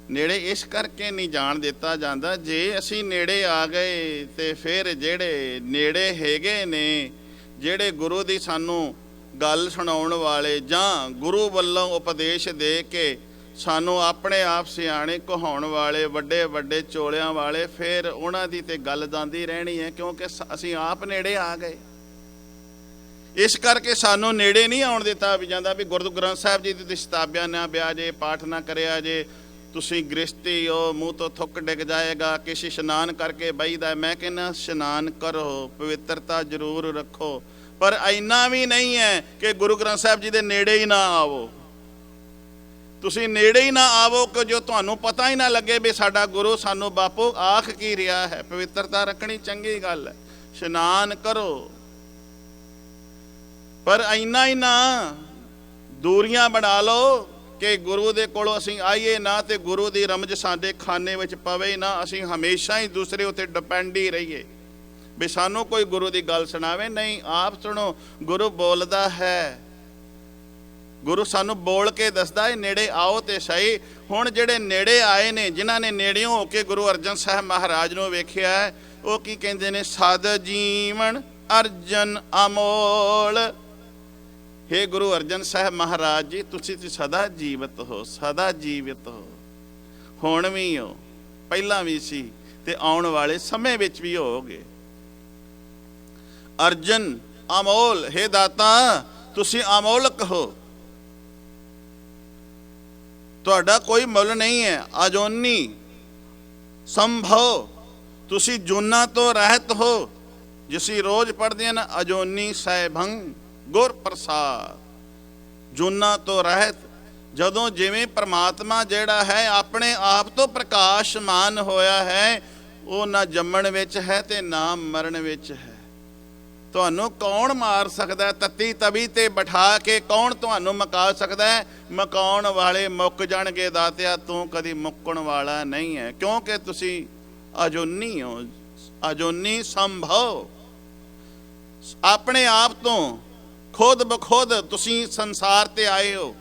ਨੇੜੇ ਇਸ ਕਰਕੇ ਨਹੀਂ ਜਾਣ ਦਿੱਤਾ ਜਾਂਦਾ, ਜੇ ਅਸੀਂ ਨੇੜੇ ਆ ਗਏ ਤੇ ਫਿਰ ਜਿਹੜੇ ਨੇੜੇ ਹੈਗੇ ਨੇ, ਜਿਹੜੇ ਗੁਰੂ ਦੀ ਸਾਨੂੰ ਗੱਲ ਸੁਣਾਉਣ ਵਾਲੇ ਜਾਂ ਗੁਰੂ ਵੱਲੋਂ ਉਪਦੇਸ਼ ਦੇ ਕੇ ਸਾਨੂੰ ਆਪਣੇ ਆਪ ਸਿਆਣੇ ਕਹਾਉਣ ਵਾਲੇ, ਵੱਡੇ ਵੱਡੇ ਚੋਲਿਆਂ ਵਾਲੇ, ਫਿਰ ਉਹਨਾਂ ਦੀ ਤੇ ਗੱਲ ਜਾਂਦੀ ਰਹਿਣੀ ਹੈ, ਕਿਉਂਕਿ ਅਸੀਂ ਆਪ ਨੇੜੇ ਆ ਗਏ। ਇਸ ਕਰਕੇ ਸਾਨੂੰ ਨੇੜੇ ਨਹੀਂ ਆਉਣ ਦਿੱਤਾ ਵੀ ਜਾਂਦਾ ਵੀ ਗੁਰੂ ਗ੍ਰੰਥ ਸਾਹਿਬ ਜੀ ਦੀ ਸ਼ਤਾਬਿਆਂ ਨਾ ਬਿਆ ਜੇ, ਪਾਠ ਨਾ ਕਰਿਆ ਜੇ, ਤੁਸੀਂ ਗ੍ਰਸਤੀ ਹੋ, ਮੂੰਹ ਤੋਂ ਥੁੱਕ ਡਿੱਗ ਜਾਏਗਾ, ਕਿਸੇ ਇਸ਼ਨਾਨ ਕਰਕੇ ਬਈਦਾ। ਮੈਂ ਕਹਿੰਦਾ ਇਸ਼ਨਾਨ ਕਰੋ, ਪਵਿੱਤਰਤਾ ਜ਼ਰੂਰ ਰੱਖੋ, ਪਰ ਇੰਨਾ ਵੀ ਨਹੀਂ ਹੈ ਕਿ ਗੁਰੂ ਗ੍ਰੰਥ ਸਾਹਿਬ ਜੀ ਦੇ ਨੇੜੇ ਹੀ ਨਾ ਆਵੋ। ਤੁਸੀਂ ਨੇੜੇ ਹੀ ਨਾ ਆਵੋ ਕਿ ਜੋ ਤੁਹਾਨੂੰ ਪਤਾ ਹੀ ਨਾ ਲੱਗੇ ਵੀ ਸਾਡਾ ਗੁਰੂ ਸਾਨੂੰ ਬਾਪੂ ਆਖ ਕੀ ਰਿਹਾ ਹੈ। ਪਵਿੱਤਰਤਾ ਰੱਖਣੀ ਚੰਗੀ ਗੱਲ ਹੈ, ਇਸ਼ਨਾਨ ਕਰੋ, ਪਰ ਇੰਨਾ ਹੀ ਨਾ ਦੂਰੀਆਂ ਬਣਾ ਲਓ ਕਿ ਗੁਰੂ ਦੇ ਕੋਲੋਂ ਅਸੀਂ ਆਈਏ ਨਾ ਤੇ ਗੁਰੂ ਦੀ ਰਮਜ ਸਾਡੇ ਖਾਨੇ ਵਿੱਚ ਪਵੇ ਨਾ। ਅਸੀਂ ਹਮੇਸ਼ਾ ਹੀ ਦੂਸਰੇ ਉੱਤੇ ਡਿਪੈਂਡ ਹੀ ਰਹੀਏ ਵੀ ਸਾਨੂੰ ਕੋਈ ਗੁਰੂ ਦੀ ਗੱਲ ਸੁਣਾਵੇ। ਨਹੀਂ, ਆਪ ਸੁਣੋ, ਗੁਰੂ ਬੋਲਦਾ ਹੈ, ਗੁਰੂ ਸਾਨੂੰ ਬੋਲ ਕੇ ਦੱਸਦਾ ਹੈ, ਨੇੜੇ ਆਓ ਤੇ ਸਹੀ। ਹੁਣ ਜਿਹੜੇ ਨੇੜੇ ਆਏ ਨੇ, ਜਿਨ੍ਹਾਂ ਨੇ ਨੇੜਿਓਂ ਹੋ ਕੇ ਗੁਰੂ ਅਰਜਨ ਸਾਹਿਬ ਮਹਾਰਾਜ ਨੂੰ ਵੇਖਿਆ, ਉਹ ਕੀ ਕਹਿੰਦੇ ਨੇ? ਸਦ ਜੀਵਨ ਅਰਜਨ ਅਮੋਲ। ਹੇ ਗੁਰੂ ਅਰਜਨ ਸਾਹਿਬ ਮਹਾਰਾਜ ਜੀ, ਤੁਸੀਂ ਤੇ ਸਦਾ ਜੀਵਤ ਹੋ, ਸਦਾ ਜੀਵਿਤ ਹੋ। ਹੁਣ ਵੀ ਹੋ, ਪਹਿਲਾਂ ਵੀ ਸੀ ਤੇ ਆਉਣ ਵਾਲੇ ਸਮੇਂ ਵਿੱਚ ਵੀ ਹੋਗੇ। ਅਰਜਨ ਅਮੋਲ, ਹੇ ਦਾਤਾ ਤੁਸੀਂ ਅਮੋਲਕ ਹੋ, ਤੁਹਾਡਾ ਕੋਈ ਮੁੱਲ ਨਹੀਂ ਹੈ। ਅਜੋਨੀ ਸੰਭਵ, ਤੁਸੀਂ ਜੂਨਾਂ ਤੋਂ ਰਹਿਤ ਹੋ। ਜਿਸੀ ਰੋਜ਼ ਪੜ੍ਹਦੇ ਹਨ, ਅਜੋਨੀ ਸੈਭੰ ਗੁਰ ਪ੍ਰਸਾਦ, ਜੂਨਾਂ ਤੋਂ ਰਹਿਤ। ਜਦੋਂ ਜਿਵੇਂ ਪ੍ਰਮਾਤਮਾ ਜਿਹੜਾ ਹੈ ਆਪਣੇ ਆਪ ਤੋਂ ਪ੍ਰਕਾਸ਼ਮਾਨ ਹੋਇਆ ਹੈ, ਉਹ ਨਾ ਜੰਮਣ ਵਿੱਚ ਹੈ ਤੇ ਨਾ ਮਰਨ ਵਿੱਚ ਹੈ। ਤੁਹਾਨੂੰ ਕੌਣ ਮਾਰ ਸਕਦਾ? ਤਤੀ ਤਵੀ ਤੇ ਬਿਠਾ ਕੇ ਕੌਣ ਤੁਹਾਨੂੰ ਮੁਕਾ ਸਕਦਾ ਹੈ? ਮੁਕਾਉਣ ਵਾਲੇ ਮੁੱਕ ਜਾਣਗੇ ਦਾਤਿਆ, ਤੂੰ ਕਦੀ ਮੁੱਕਣ ਵਾਲਾ ਨਹੀਂ ਹੈ, ਕਿਉਂਕਿ ਤੁਸੀਂ ਅਜੋਨੀ ਹੋ। ਅਜੋਨੀ ਸੰਭਵ, ਆਪਣੇ ਆਪ ਤੋਂ ਖੁਦ ਬਖੁਦ ਤੁਸੀਂ ਸੰਸਾਰ ਤੇ ਆਏ ਹੋ।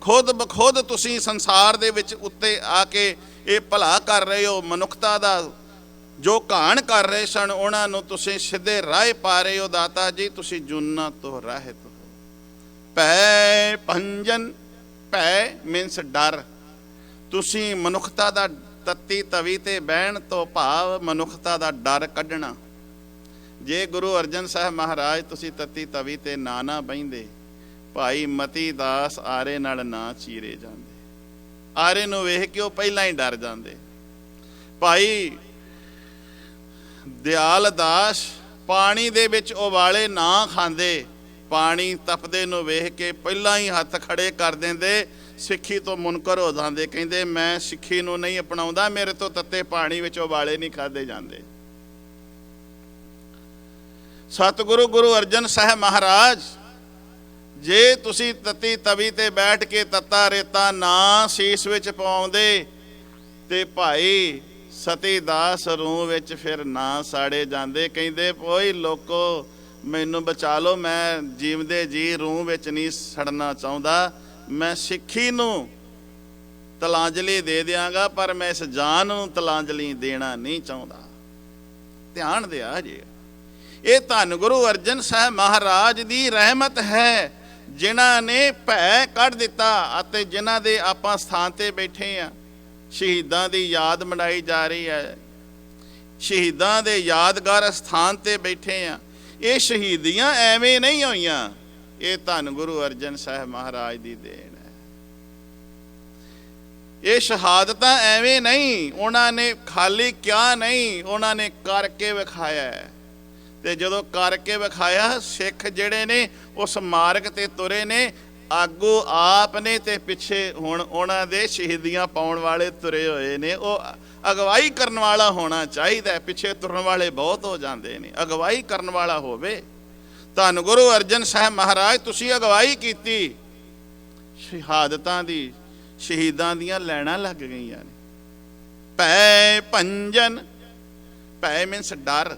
ਖੁਦ ਬਖੁਦ ਤੁਸੀਂ ਸੰਸਾਰ ਦੇ ਵਿੱਚ ਉੱਤੇ ਆ ਕੇ ਇਹ ਭਲਾ ਕਰ ਰਹੇ ਹੋ। ਮਨੁੱਖਤਾ ਦਾ ਜੋ ਘਾਣ ਕਰ ਰਹੇ ਸਨ, ਉਹਨਾਂ ਨੂੰ ਤੁਸੀਂ ਸਿੱਧੇ ਰਾਹ ਪਾ ਰਹੇ ਹੋ। ਦਾਤਾ ਜੀ, ਤੁਸੀਂ ਜੂਨਾਂ ਤੋਂ ਰਹਿਤ ਹੋ। ਭੈ ਭੰਜਨ, ਭੈ ਮੀਨਸ ਡਰ। ਤੁਸੀਂ ਮਨੁੱਖਤਾ ਦਾ ਤਤੀ ਤਵੀ ਤੇ ਬਹਿਣ ਤੋਂ ਭਾਵ ਮਨੁੱਖਤਾ ਦਾ ਡਰ ਕੱਢਣਾ। ਜੇ ਗੁਰੂ ਅਰਜਨ ਸਾਹਿਬ ਮਹਾਰਾਜ ਤੁਸੀਂ ਤਤੀ ਤਵੀ ਤੇ ਨਾ ਬਹਿੰਦੇ, ਭਾਈ ਮਤੀ ਦਾਸ ਆਰੇ ਨਾਲ ਨਾ ਚੀਰੇ ਜਾਂਦੇ। ਆਰੇ ਨੂੰ ਵੇਖ ਕੇ ਉਹ ਪਹਿਲਾਂ ਹੀ ਡਰ ਜਾਂਦੇ। ਭਾਈ ਦਿਆਲ ਦਾਸ ਪਾਣੀ ਦੇ ਵਿੱਚ ਉਬਾਲੇ ਨਾ ਖਾਂਦੇ, ਪਾਣੀ ਤਪਦੇ ਨੂੰ ਵੇਖ ਕੇ ਪਹਿਲਾਂ ਹੀ ਹੱਥ ਖੜੇ ਕਰ ਦਿੰਦੇ, ਸਿੱਖੀ ਤੋਂ ਮੁਨਕਰ ਹੋ ਜਾਂਦੇ। ਕਹਿੰਦੇ ਮੈਂ ਸਿੱਖੀ ਨੂੰ ਨਹੀਂ ਅਪਣਾਉਂਦਾ, ਮੇਰੇ ਤੋਂ ਤੱਤੇ ਪਾਣੀ ਵਿੱਚ ਉਬਾਲੇ ਨਹੀਂ ਖਾਦੇ ਜਾਂਦੇ। ਸਤਿਗੁਰੂ ਗੁਰੂ ਅਰਜਨ ਸਾਹਿਬ ਮਹਾਰਾਜ, ਜੇ ਤੁਸੀਂ ਤਤੀ ਤਵੀ ਤੇ ਬੈਠ ਕੇ ਤੱਤਾ ਰੇਤਾ ਨਾ ਸੀਸ ਵਿੱਚ ਪਵਾਉਂਦੇ ਤੇ ਭਾਈ ਸਤੀ ਦਾਸ ਰੂਹ ਵਿੱਚ ਫਿਰ ਨਾ ਸਾੜੇ ਜਾਂਦੇ। ਕਹਿੰਦੇ ਓਏ ਲੋਕੋ ਮੈਨੂੰ ਬਚਾ ਲਓ, ਮੈਂ ਜੀਵਦੇ ਜੀ ਰੂਹ ਵਿੱਚ ਨਹੀਂ ਸੜਨਾ ਚਾਹੁੰਦਾ, ਮੈਂ ਸਿੱਖੀ ਨੂੰ ਤਲਾਂਜਲੀ ਦੇ ਦਿਆਂਗਾ, ਪਰ ਮੈਂ ਇਸ ਜਾਨ ਨੂੰ ਤਲਾਂਜਲੀ ਦੇਣਾ ਨਹੀਂ ਚਾਹੁੰਦਾ। ਧਿਆਨ ਦਿਆ ਜੀ, ਇਹ ਧੰਨ ਗੁਰੂ ਅਰਜਨ ਸਾਹਿਬ ਮਹਾਰਾਜ ਦੀ ਰਹਿਮਤ ਹੈ, ਜਿਨ੍ਹਾਂ ਨੇ ਭੈ ਕੱਢ ਦਿੱਤਾ ਅਤੇ ਜਿਨ੍ਹਾਂ ਦੇ ਆਪਾਂ ਸਥਾਨ ਤੇ ਬੈਠੇ ਆ। ਸ਼ਹੀਦਾਂ ਦੀ ਯਾਦ ਮਨਾਈ ਜਾ ਰਹੀ ਹੈ, ਸ਼ਹੀਦਾਂ ਦੇ ਯਾਦਗਾਰ ਸਥਾਨ ਤੇ ਬੈਠੇ ਆ। ਇਹ ਸ਼ਹੀਦੀਆਂ ਐਵੇਂ ਨਹੀਂ ਹੋਈਆਂ, ਇਹ ਧੰਨ ਗੁਰੂ ਅਰਜਨ ਸਾਹਿਬ ਮਹਾਰਾਜ ਦੀ ਦੇਣ ਹੈ। ਇਹ ਸ਼ਹਾਦਤਾਂ ਐਵੇਂ ਨਹੀਂ, ਉਹਨਾਂ ਨੇ ਖਾਲੀ ਕਿਹਾ ਨਹੀਂ, ਉਹਨਾਂ ਨੇ ਕਰਕੇ ਵਿਖਾਇਆ। ਤੇ ਜਦੋਂ ਕਰਕੇ ਵਿਖਾਇਆ, ਸਿੱਖ ਜਿਹੜੇ ਨੇ ਉਸ ਮਾਰਗ ਤੇ ਤੁਰੇ ਨੇ, ਆਗੂ ਆਪ ਨੇ ਤੇ ਪਿੱਛੇ ਹੁਣ ਉਹਨਾਂ ਦੇ ਸ਼ਹੀਦੀਆਂ ਪਾਉਣ ਵਾਲੇ ਤੁਰੇ ਹੋਏ ਨੇ। ਉਹ ਅਗਵਾਈ ਕਰਨ ਵਾਲਾ ਹੋਣਾ ਚਾਹੀਦਾ, ਪਿੱਛੇ ਤੁਰਨ ਵਾਲੇ ਬਹੁਤ ਹੋ ਜਾਂਦੇ ਨੇ। ਅਗਵਾਈ ਕਰਨ ਵਾਲਾ ਹੋਵੇ। ਧੰਨ ਗੁਰੂ ਅਰਜਨ ਸਾਹਿਬ ਮਹਾਰਾਜ, ਤੁਸੀਂ ਅਗਵਾਈ ਕੀਤੀ, ਸ਼ਹਾਦਤਾਂ ਦੀ, ਸ਼ਹੀਦਾਂ ਦੀਆਂ ਲੈਣਾਂ ਲੱਗ ਗਈਆਂ ਨੇ। ਭੈ ਭੰਜਨ, ਭੈ ਮੀਨਸ ਡਰ,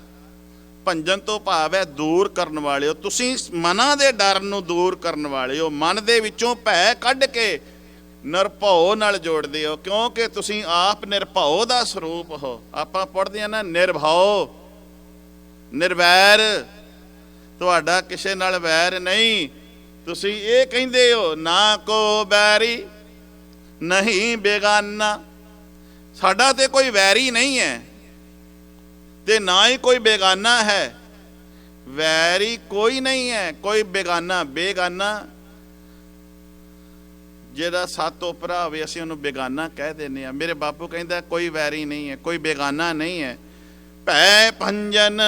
ਭੰਜਨ ਤੋਂ ਭਾਵ ਹੈ ਦੂਰ ਕਰਨ ਵਾਲੇ ਹੋ। ਤੁਸੀਂ ਮਨਾਂ ਦੇ ਡਰ ਨੂੰ ਦੂਰ ਕਰਨ ਵਾਲੇ ਹੋ, ਮਨ ਦੇ ਵਿੱਚੋਂ ਭੈ ਕੱਢ ਕੇ ਨਿਰਭਉ ਨਾਲ ਜੋੜਦੇ ਹੋ, ਕਿਉਂਕਿ ਤੁਸੀਂ ਆਪ ਨਿਰਭਉ ਦਾ ਸਰੂਪ ਹੋ। ਆਪਾਂ ਪੜ੍ਹਦੇ ਹਾਂ ਨਾ, ਨਿਰਭਉ ਨਿਰਵੈਰ, ਤੁਹਾਡਾ ਕਿਸੇ ਨਾਲ ਵੈਰ ਨਹੀਂ। ਤੁਸੀਂ ਇਹ ਕਹਿੰਦੇ ਹੋ, ਨਾ ਕੋ ਬੈਰੀ ਨਹੀਂ ਬੇਗਾਨਾ, ਸਾਡਾ ਤੇ ਕੋਈ ਵੈਰੀ ਨਹੀਂ ਹੈ ਤੇ ਨਾ ਹੀ ਕੋਈ ਬੇਗਾਨਾ ਹੈ। ਵੈਰੀ ਕੋਈ ਨਹੀਂ ਹੈ, ਕੋਈ ਬੇਗਾਨਾ। ਬੇਗਾਨਾ ਜਿਹੜਾ ਸੱਤ ਉਪਰਾ ਹੋਵੇ ਅਸੀਂ ਉਹਨੂੰ ਬੇਗਾਨਾ ਕਹਿ ਦਿੰਦੇ ਹਾਂ। ਮੇਰੇ ਬਾਪੂ ਕਹਿੰਦਾ ਕੋਈ ਵੈਰੀ ਨਹੀਂ ਹੈ, ਕੋਈ ਬੇਗਾਨਾ ਨਹੀਂ ਹੈ। ਭੈ ਭੰਜਨ,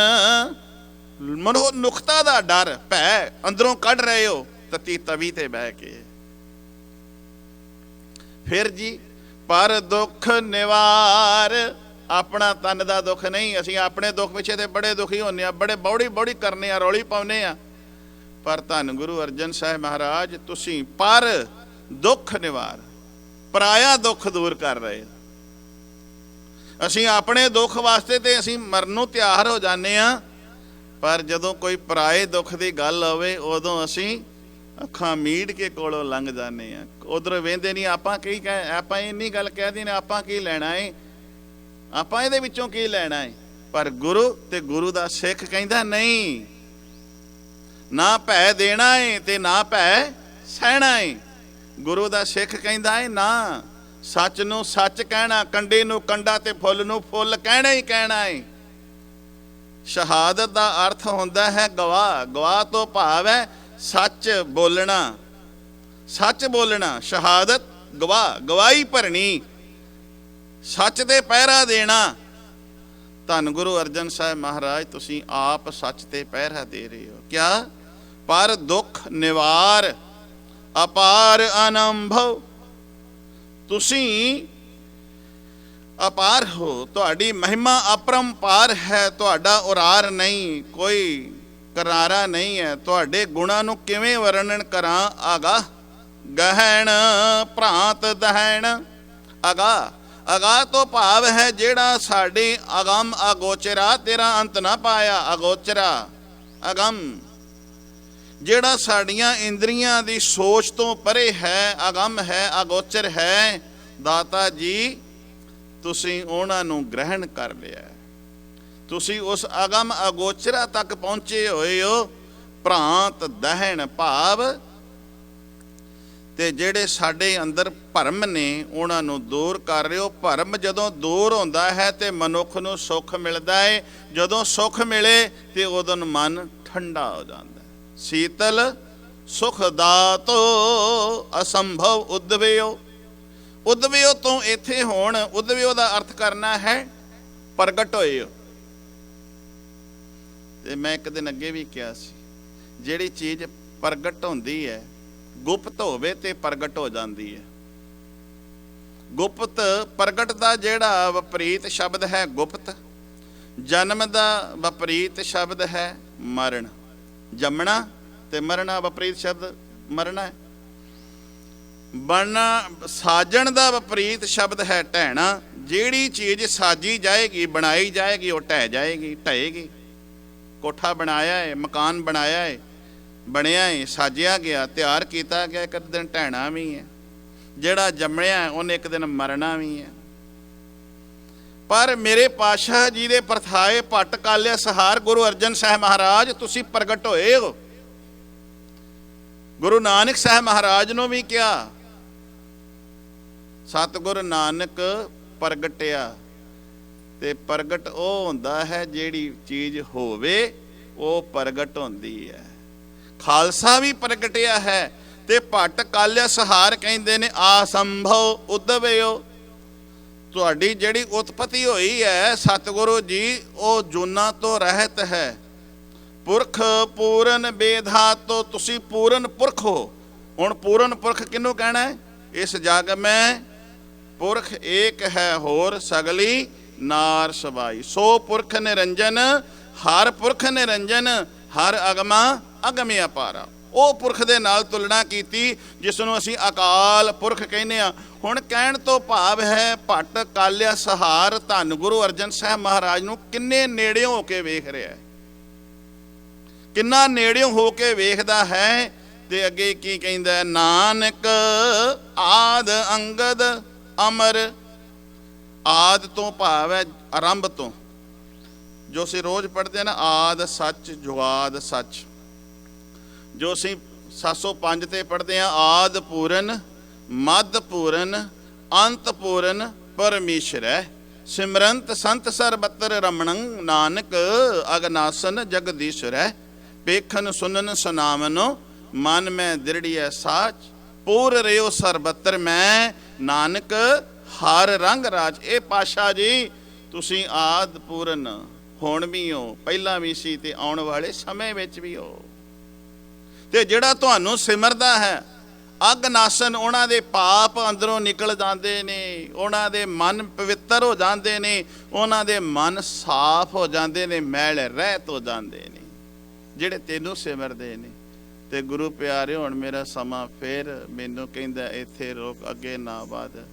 ਮਨੋ ਨੁਕਤਾ ਦਾ ਡਰ, ਭੈ ਅੰਦਰੋਂ ਕੱਢ ਰਹੇ ਹੋ ਤਤੀ ਤਵੀ ਤੇ ਬਹਿ ਕੇ। ਫਿਰ ਜੀ, ਪਰ ਦੁੱਖ ਨਿਵਾਰ, ਆਪਣਾ ਤਨ ਦਾ ਦੁੱਖ ਨਹੀਂ। ਅਸੀਂ ਆਪਣੇ ਦੁੱਖ ਪਿੱਛੇ ਤੇ ਬੜੇ ਦੁਖੀ ਹੁੰਦੇ ਆ, ਬੜੇ ਬੌੜੀ ਬੌੜੀ ਕਰਨੇ ਆ, ਰੌਲੀ ਪਾਉਂਦੇ ਆ। ਪਰ ਧੰਨ ਗੁਰੂ ਅਰਜਨ ਸਾਹਿਬ ਮਹਾਰਾਜ, ਤੁਸੀਂ ਪਰ ਦੁੱਖ ਨਿਵਾਰ, ਪਰਾਇਆ ਦੁੱਖ ਦੂਰ ਕਰ ਰਹੇ। ਅਸੀਂ ਆਪਣੇ ਦੁੱਖ ਵਾਸਤੇ ਤੇ ਅਸੀਂ ਮਰਨ ਨੂੰ ਤਿਆਰ ਹੋ ਜਾਂਦੇ ਆ, ਪਰ ਜਦੋਂ ਕੋਈ ਪਰਾਏ ਦੁੱਖ ਦੀ ਗੱਲ ਹੋਵੇ ਉਦੋਂ ਅਸੀਂ ਅੱਖਾਂ ਮੀਟ ਕੇ ਕੋਲੋਂ ਲੰਘ ਜਾਂਦੇ ਆ। ਉਧਰ ਵੇਂਦੇ ਨਹੀਂ, ਆਪਾਂ ਕੀ ਕਹਿ, ਆਪਾਂ ਇੰਨੀ ਗੱਲ ਕਹਿ ਦਿੰਦੇ, ਆਪਾਂ ਕੀ ਲੈਣਾ ਏ, ਆਪਾਂ ਇਹਦੇ ਵਿੱਚੋਂ ਕੀ ਲੈਣਾ ਹੈ। ਪਰ ਗੁਰੂ ਤੇ ਗੁਰੂ ਦਾ ਸਿੱਖ ਕਹਿੰਦਾ ਨਹੀਂ, ਨਾ ਭੈ ਦੇਣਾ ਏ ਤੇ ਨਾ ਭੈ ਸਹਿਣਾ ਏ। ਗੁਰੂ ਦਾ ਸਿੱਖ ਕਹਿੰਦਾ ਏ ਨਾ, ਸੱਚ ਨੂੰ ਸੱਚ ਕਹਿਣਾ, ਕੰਡੇ ਨੂੰ ਕੰਡਾ ਤੇ ਫੁੱਲ ਨੂੰ ਫੁੱਲ ਕਹਿਣਾ ਹੀ ਕਹਿਣਾ ਏ। ਸ਼ਹਾਦਤ ਦਾ ਅਰਥ ਹੁੰਦਾ ਹੈ ਗਵਾਹ। ਗਵਾਹ ਤੋਂ ਭਾਵ ਹੈ ਸੱਚ ਬੋਲਣਾ, ਸੱਚ ਬੋਲਣਾ। ਸ਼ਹਾਦਤ ਗਵਾਹ, ਗਵਾਹੀ ਭਰਨੀ, ਸੱਚ ਤੇ ਪਹਿਰਾ ਦੇਣਾ। ਧੰਨ ਗੁਰੂ ਅਰਜਨ ਸਾਹਿਬ ਮਹਾਰਾਜ, ਤੁਸੀਂ ਆਪ ਸੱਚ ਤੇ ਪਹਿਰਾ ਦੇ ਰਹੇ ਹੋ। ਕਿਆ? ਪਰ ਦੁੱਖ ਨਿਵਾਰ ਅਪਾਰ ਅਨੰਭਵ, ਤੁਸੀਂ ਅਪਾਰ ਹੋ, ਤੁਹਾਡੀ ਮਹਿਮਾ ਅਪਰੰਪਾਰ ਹੈ, ਤੁਹਾਡਾ ਉਰਾਰ ਨਹੀਂ, ਕੋਈ ਕਰਾਰਾ ਨਹੀਂ ਹੈ। ਤੁਹਾਡੇ ਗੁਣਾਂ ਨੂੰ ਕਿਵੇਂ ਵਰਣਨ ਕਰਾਂ? ਆਗਾਹ ਗਹਿਣ ਭ੍ਰਾਂਤ ਦਹਿਣ। ਆਗਾਹ, ਅਗਾਹ ਤੋਂ ਭਾਵ ਹੈ ਜਿਹੜਾ ਸਾਡੇ ਅਗੰਮ ਅਗੋਚਰਾ, ਤੇਰਾ ਅੰਤ ਨਾ ਪਾਇਆ। ਅਗੋਚਰਾ, ਅਗੰਮ, ਜਿਹੜਾ ਸਾਡੀਆਂ ਇੰਦਰੀਆਂ ਦੀ ਸੋਚ ਤੋਂ ਪਰੇ ਹੈ, ਅਗੰਮ ਹੈ, ਅਗੋਚਰ ਹੈ। ਦਾਤਾ ਜੀ, ਤੁਸੀਂ ਉਹਨਾਂ ਨੂੰ ਗ੍ਰਹਿਣ ਕਰ ਲਿਆ, ਤੁਸੀਂ ਉਸ ਅਗੰਮ ਅਗੋਚਰਾ ਤੱਕ ਪਹੁੰਚੇ ਹੋਏ ਹੋ। ਭ੍ਰਾਂਤ ਦਹਿਣ ਭਾਵ ਤੇ ਜਿਹੜੇ ਸਾਡੇ ਅੰਦਰ ਭਰਮ ਨੇ ਉਹਨਾਂ ਨੂੰ ਦੂਰ ਕਰ ਰਹੇ ਹੋ। ਭਰਮ ਜਦੋਂ ਦੂਰ ਹੁੰਦਾ ਹੈ ਤੇ ਮਨੁੱਖ ਨੂੰ ਸੁੱਖ ਮਿਲਦਾ ਹੈ। ਜਦੋਂ ਸੁੱਖ ਮਿਲੇ ਤੇ ਉਦੋਂ ਮਨ ਠੰਡਾ ਹੋ ਜਾਂਦਾ ਹੈ। ਸੀਤਲ ਸੁਖ ਦਾਤੋ ਅਸੰਭਵ ਉਦਵਿਓ। ਉਦਵਿਓ ਤੋਂ ਇੱਥੇ ਹੁਣ ਉਦਵਿਓ ਦਾ ਅਰਥ ਕਰਨਾ ਹੈ ਪ੍ਰਗਟ ਹੋਏ ਹੋ। ਤੇ ਮੈਂ ਇੱਕ ਦਿਨ ਅੱਗੇ ਵੀ ਕਿਹਾ ਸੀ, ਜਿਹੜੀ ਚੀਜ਼ ਪ੍ਰਗਟ ਹੁੰਦੀ ਹੈ ਗੁਪਤ ਹੋਵੇ ਤੇ ਪ੍ਰਗਟ ਹੋ ਜਾਂਦੀ ਹੈ। ਗੁਪਤ ਪ੍ਰਗਟ ਦਾ ਜਿਹੜਾ ਵਿਪਰੀਤ ਸ਼ਬਦ ਹੈ ਗੁਪਤ। ਜਨਮ ਦਾ ਵਿਪਰੀਤ ਸ਼ਬਦ ਹੈ ਮਰਨ। ਜੰਮਣਾ ਤੇ ਮਰਨਾ ਵਿਪਰੀਤ ਸ਼ਬਦ ਮਰਨਾ ਹੈ। ਬਣਨਾ ਸਾਜਣ ਦਾ ਵਿਪਰੀਤ ਸ਼ਬਦ ਹੈ ਢਹਿਣਾ। ਜਿਹੜੀ ਚੀਜ਼ ਸਾਜੀ ਜਾਏਗੀ ਬਣਾਈ ਜਾਏਗੀ ਉਹ ਢਹਿ ਜਾਏਗੀ, ਢਹੇਗੀ। ਕੋਠਾ ਬਣਾਇਆ ਹੈ, ਮਕਾਨ ਬਣਾਇਆ ਹੈ, ਬਣਿਆ ਹੈ, ਸਾਜਿਆ ਗਿਆ, ਤਿਆਰ ਕੀਤਾ ਗਿਆ, ਇੱਕ ਦਿਨ ਢਹਿਣਾ ਵੀ ਹੈ। ਜਿਹੜਾ ਜੰਮਿਆ ਉਹਨੇ ਇੱਕ ਦਿਨ ਮਰਨਾ ਵੀ ਹੈ। ਪਰ ਮੇਰੇ ਪਾਤਸ਼ਾਹ ਜੀ ਦੇ ਪਰਥਾਏ ਭੱਟ ਕਾਲਿਆ ਸਹਾਰ ਗੁਰੂ ਅਰਜਨ ਸਾਹਿਬ ਮਹਾਰਾਜ ਤੁਸੀਂ ਪ੍ਰਗਟ ਹੋਏ ਹੋ। ਗੁਰੂ ਨਾਨਕ ਸਾਹਿਬ ਮਹਾਰਾਜ ਨੂੰ ਵੀ ਕਿਹਾ ਸਤਿਗੁਰ ਨਾਨਕ ਪ੍ਰਗਟਿਆ। ਤੇ ਪ੍ਰਗਟ ਉਹ ਹੁੰਦਾ ਹੈ ਜਿਹੜੀ ਚੀਜ਼ ਹੋਵੇ ਉਹ ਪ੍ਰਗਟ ਹੁੰਦੀ ਹੈ। ਖਾਲਸਾ ਵੀ ਪ੍ਰਗਟਿਆ ਹੈ ਤੇ ਭੱਟ ਕਾਲਿਆ ਸਹਾਰ ਕਹਿੰਦੇ ਨੇ ਆਸੰਭਵ ਉਦਵਿਓ। ਤੁਹਾਡੀ ਜਿਹੜੀ ਉਤਪਤੀ ਹੋਈ ਹੈ ਸਤਿਗੁਰੂ ਜੀ ਉਹ ਜੂਨਾਂ ਤੋਂ ਰਹਿਤ ਹੈ। ਪੁਰਖ ਪੂਰਨ ਬੇਧਾਤੋ ਤੁਸੀਂ ਪੂਰਨ ਪੁਰਖ ਹੋ। ਹੁਣ ਪੂਰਨ ਪੁਰਖ ਕਿਹਨੂੰ ਕਹਿਣਾ ਹੈ? ਇਸ ਜਗ ਮੈਂ ਪੁਰਖ ਏਕ ਹੈ ਹੋਰ ਸਗਲੀ ਨਾਰ ਸਬਾਈ। ਸੋ ਪੁਰਖ ਨਿਰੰਜਨ ਹਰ ਪੁਰਖ ਨਿਰੰਜਨ ਹਰ ਅਗਮਾ ਅਗਮਿ ਅਪਾਰਾ। ਉਹ ਪੁਰਖ ਦੇ ਨਾਲ ਤੁਲਨਾ ਕੀਤੀ ਜਿਸ ਨੂੰ ਅਸੀਂ ਅਕਾਲ ਪੁਰਖ ਕਹਿੰਦੇ ਹਾਂ। ਹੁਣ ਕਹਿਣ ਤੋਂ ਭਾਵ ਹੈ ਭੱਟ ਕਾਲਿਆ ਸਹਾਰ ਧੰਨ ਗੁਰੂ ਅਰਜਨ ਸਾਹਿਬ ਮਹਾਰਾਜ ਨੂੰ ਕਿੰਨੇ ਨੇੜਿਓਂ ਹੋ ਕੇ ਵੇਖ ਰਿਹਾ ਹੈ, ਕਿੰਨਾ ਨੇੜਿਓਂ ਹੋ ਕੇ ਵੇਖਦਾ ਹੈ। ਤੇ ਅੱਗੇ ਕੀ ਕਹਿੰਦਾ? ਨਾਨਕ ਆਦ ਅੰਗਦ ਅਮਰ। ਆਦ ਤੋਂ ਭਾਵ ਹੈ ਆਰੰਭ ਤੋਂ, ਜੋ ਅਸੀਂ ਰੋਜ਼ ਪੜ੍ਹਦੇ ਹਾਂ ਨਾ, ਆਦ ਸੱਚ ਜੁਗਾਦ ਸੱਚ। ਜੋ ਅਸੀਂ 705 ਤੇ ਪੜ੍ਹਦੇ ਹਾਂ, ਆਦ ਪੂਰਨ ਮੱਧ ਪੂਰਨ ਅੰਤ ਪੂਰਨ ਪਰਮੇਸ਼ਰ ਹੈ। ਸਿਮਰੰਤ ਸੰਤ ਸਰਬਤਰ ਰਮਣੰ ਨਾਨਕ ਅਗਨਾਸਨ ਜਗਦੀਸ਼ਰ ਹੈ। ਵੇਖਨ ਸੁਨਨ ਸੁਨਾਵਨੋ ਮਨ ਮੈਂ ਦ੍ਰਿੜੀਐ ਸਾਚ। ਪੂਰ ਰਿਓ ਸਰਬਤਰ ਮੈਂ ਨਾਨਕ ਹਰ ਰੰਗ ਰਾਜ। ਇਹ ਪਾਤਸ਼ਾਹ ਜੀ ਤੁਸੀਂ ਆਦ ਪੂਰਨ ਹੁਣ ਵੀ ਹੋ, ਪਹਿਲਾਂ ਵੀ ਸੀ ਤੇ ਆਉਣ ਵਾਲੇ ਸਮੇਂ ਵਿੱਚ ਵੀ ਹੋ। ਤੇ ਜਿਹੜਾ ਤੁਹਾਨੂੰ ਸਿਮਰਦਾ ਹੈ ਅਗਨਾਸਨ, ਉਹਨਾਂ ਦੇ ਪਾਪ ਅੰਦਰੋਂ ਨਿਕਲ ਜਾਂਦੇ ਨੇ, ਉਹਨਾਂ ਦੇ ਮਨ ਪਵਿੱਤਰ ਹੋ ਜਾਂਦੇ ਨੇ, ਉਹਨਾਂ ਦੇ ਮਨ ਸਾਫ਼ ਹੋ ਜਾਂਦੇ ਨੇ, ਮੈਲ ਰਹਿਤ ਹੋ ਜਾਂਦੇ ਨੇ ਜਿਹੜੇ ਤੈਨੂੰ ਸਿਮਰਦੇ ਨੇ। ਤੇ ਗੁਰੂ ਪਿਆਰੇ ਹੁਣ ਮੇਰਾ ਸਮਾਂ ਫੇਰ ਮੈਨੂੰ ਕਹਿੰਦਾ ਇੱਥੇ ਰੋਕ, ਅੱਗੇ ਨਾ ਵਧ।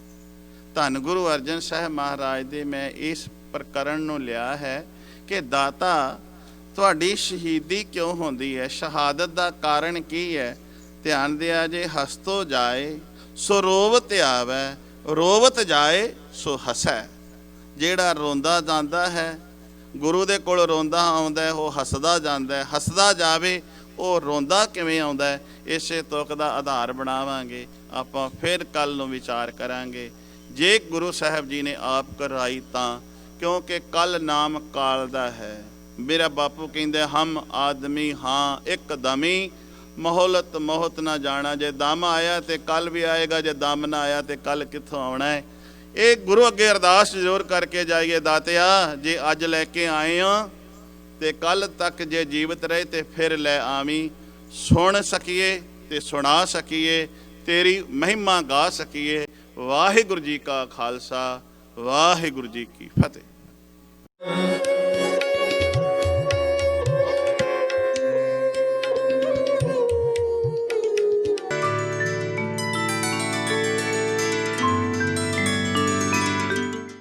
ਧੰਨ ਗੁਰੂ ਅਰਜਨ ਸਾਹਿਬ ਮਹਾਰਾਜ ਦੇ ਮੈਂ ਇਸ ਪ੍ਰਕਰਨ ਨੂੰ ਲਿਆ ਹੈ ਕਿ ਦਾਤਾ ਤੁਹਾਡੀ ਸ਼ਹੀਦੀ ਕਿਉਂ ਹੁੰਦੀ ਹੈ, ਸ਼ਹਾਦਤ ਦਾ ਕਾਰਨ ਕੀ ਹੈ। ਧਿਆਨ ਦਿਆ ਜੇ ਹਸਤੋ ਜਾਏ ਸੋ ਰੋਵਤ ਆਵੈ, ਰੋਵਤ ਜਾਏ ਸੋ ਹਸੈ। ਜਿਹੜਾ ਰੋਂਦਾ ਜਾਂਦਾ ਹੈ ਗੁਰੂ ਦੇ ਕੋਲ ਰੋਂਦਾ ਆਉਂਦਾ ਉਹ ਹੱਸਦਾ ਜਾਂਦਾ, ਹੱਸਦਾ ਜਾਵੇ ਉਹ ਰੋਂਦਾ ਕਿਵੇਂ ਆਉਂਦਾ। ਇਸੇ ਤੁਕ ਦਾ ਆਧਾਰ ਬਣਾਵਾਂਗੇ ਆਪਾਂ, ਫਿਰ ਕੱਲ ਨੂੰ ਵਿਚਾਰ ਕਰਾਂਗੇ। ਜੇ ਗੁਰੂ ਸਾਹਿਬ ਜੀ ਨੇ ਆਪ ਕਰਾਈ ਤਾਂ, ਕਿਉਂਕਿ ਕੱਲ ਨਾਮ ਕਾਲ ਦਾ ਹੈ। ਮੇਰਾ ਬਾਪੂ ਕਹਿੰਦਾ ਹਮ ਆਦਮੀ ਹਾਂ ਇੱਕ ਦਮੀ, ਮਹੋਲਤ ਮੋਹਤ ਨਾ ਜਾਣਾ। ਜੇ ਦਮ ਆਇਆ ਤੇ ਕੱਲ ਵੀ ਆਏਗਾ, ਜੇ ਦਮ ਨਾ ਆਇਆ ਤੇ ਕੱਲ ਕਿੱਥੋਂ ਆਉਣਾ ਹੈ। ਇਹ ਗੁਰੂ ਅੱਗੇ ਅਰਦਾਸ ਜ਼ਰੂਰ ਕਰਕੇ ਜਾਈਏ, ਦਾਤਿਆ ਜੇ ਅੱਜ ਲੈ ਕੇ ਆਏ ਹਾਂ ਤੇ ਕੱਲ ਤੱਕ ਜੇ ਜੀਵਤ ਰਹੇ ਤੇ ਫਿਰ ਲੈ ਆਵੀਂ। ਸੁਣ ਸਕੀਏ ਤੇ ਸੁਣਾ ਸਕੀਏ, ਤੇਰੀ ਮਹਿਮਾ ਗਾ ਸਕੀਏ। ਵਾਹਿਗੁਰੂ ਜੀ ਕਾ ਖਾਲਸਾ, ਵਾਹਿਗੁਰੂ ਜੀ ਕੀ ਫਤਿਹ।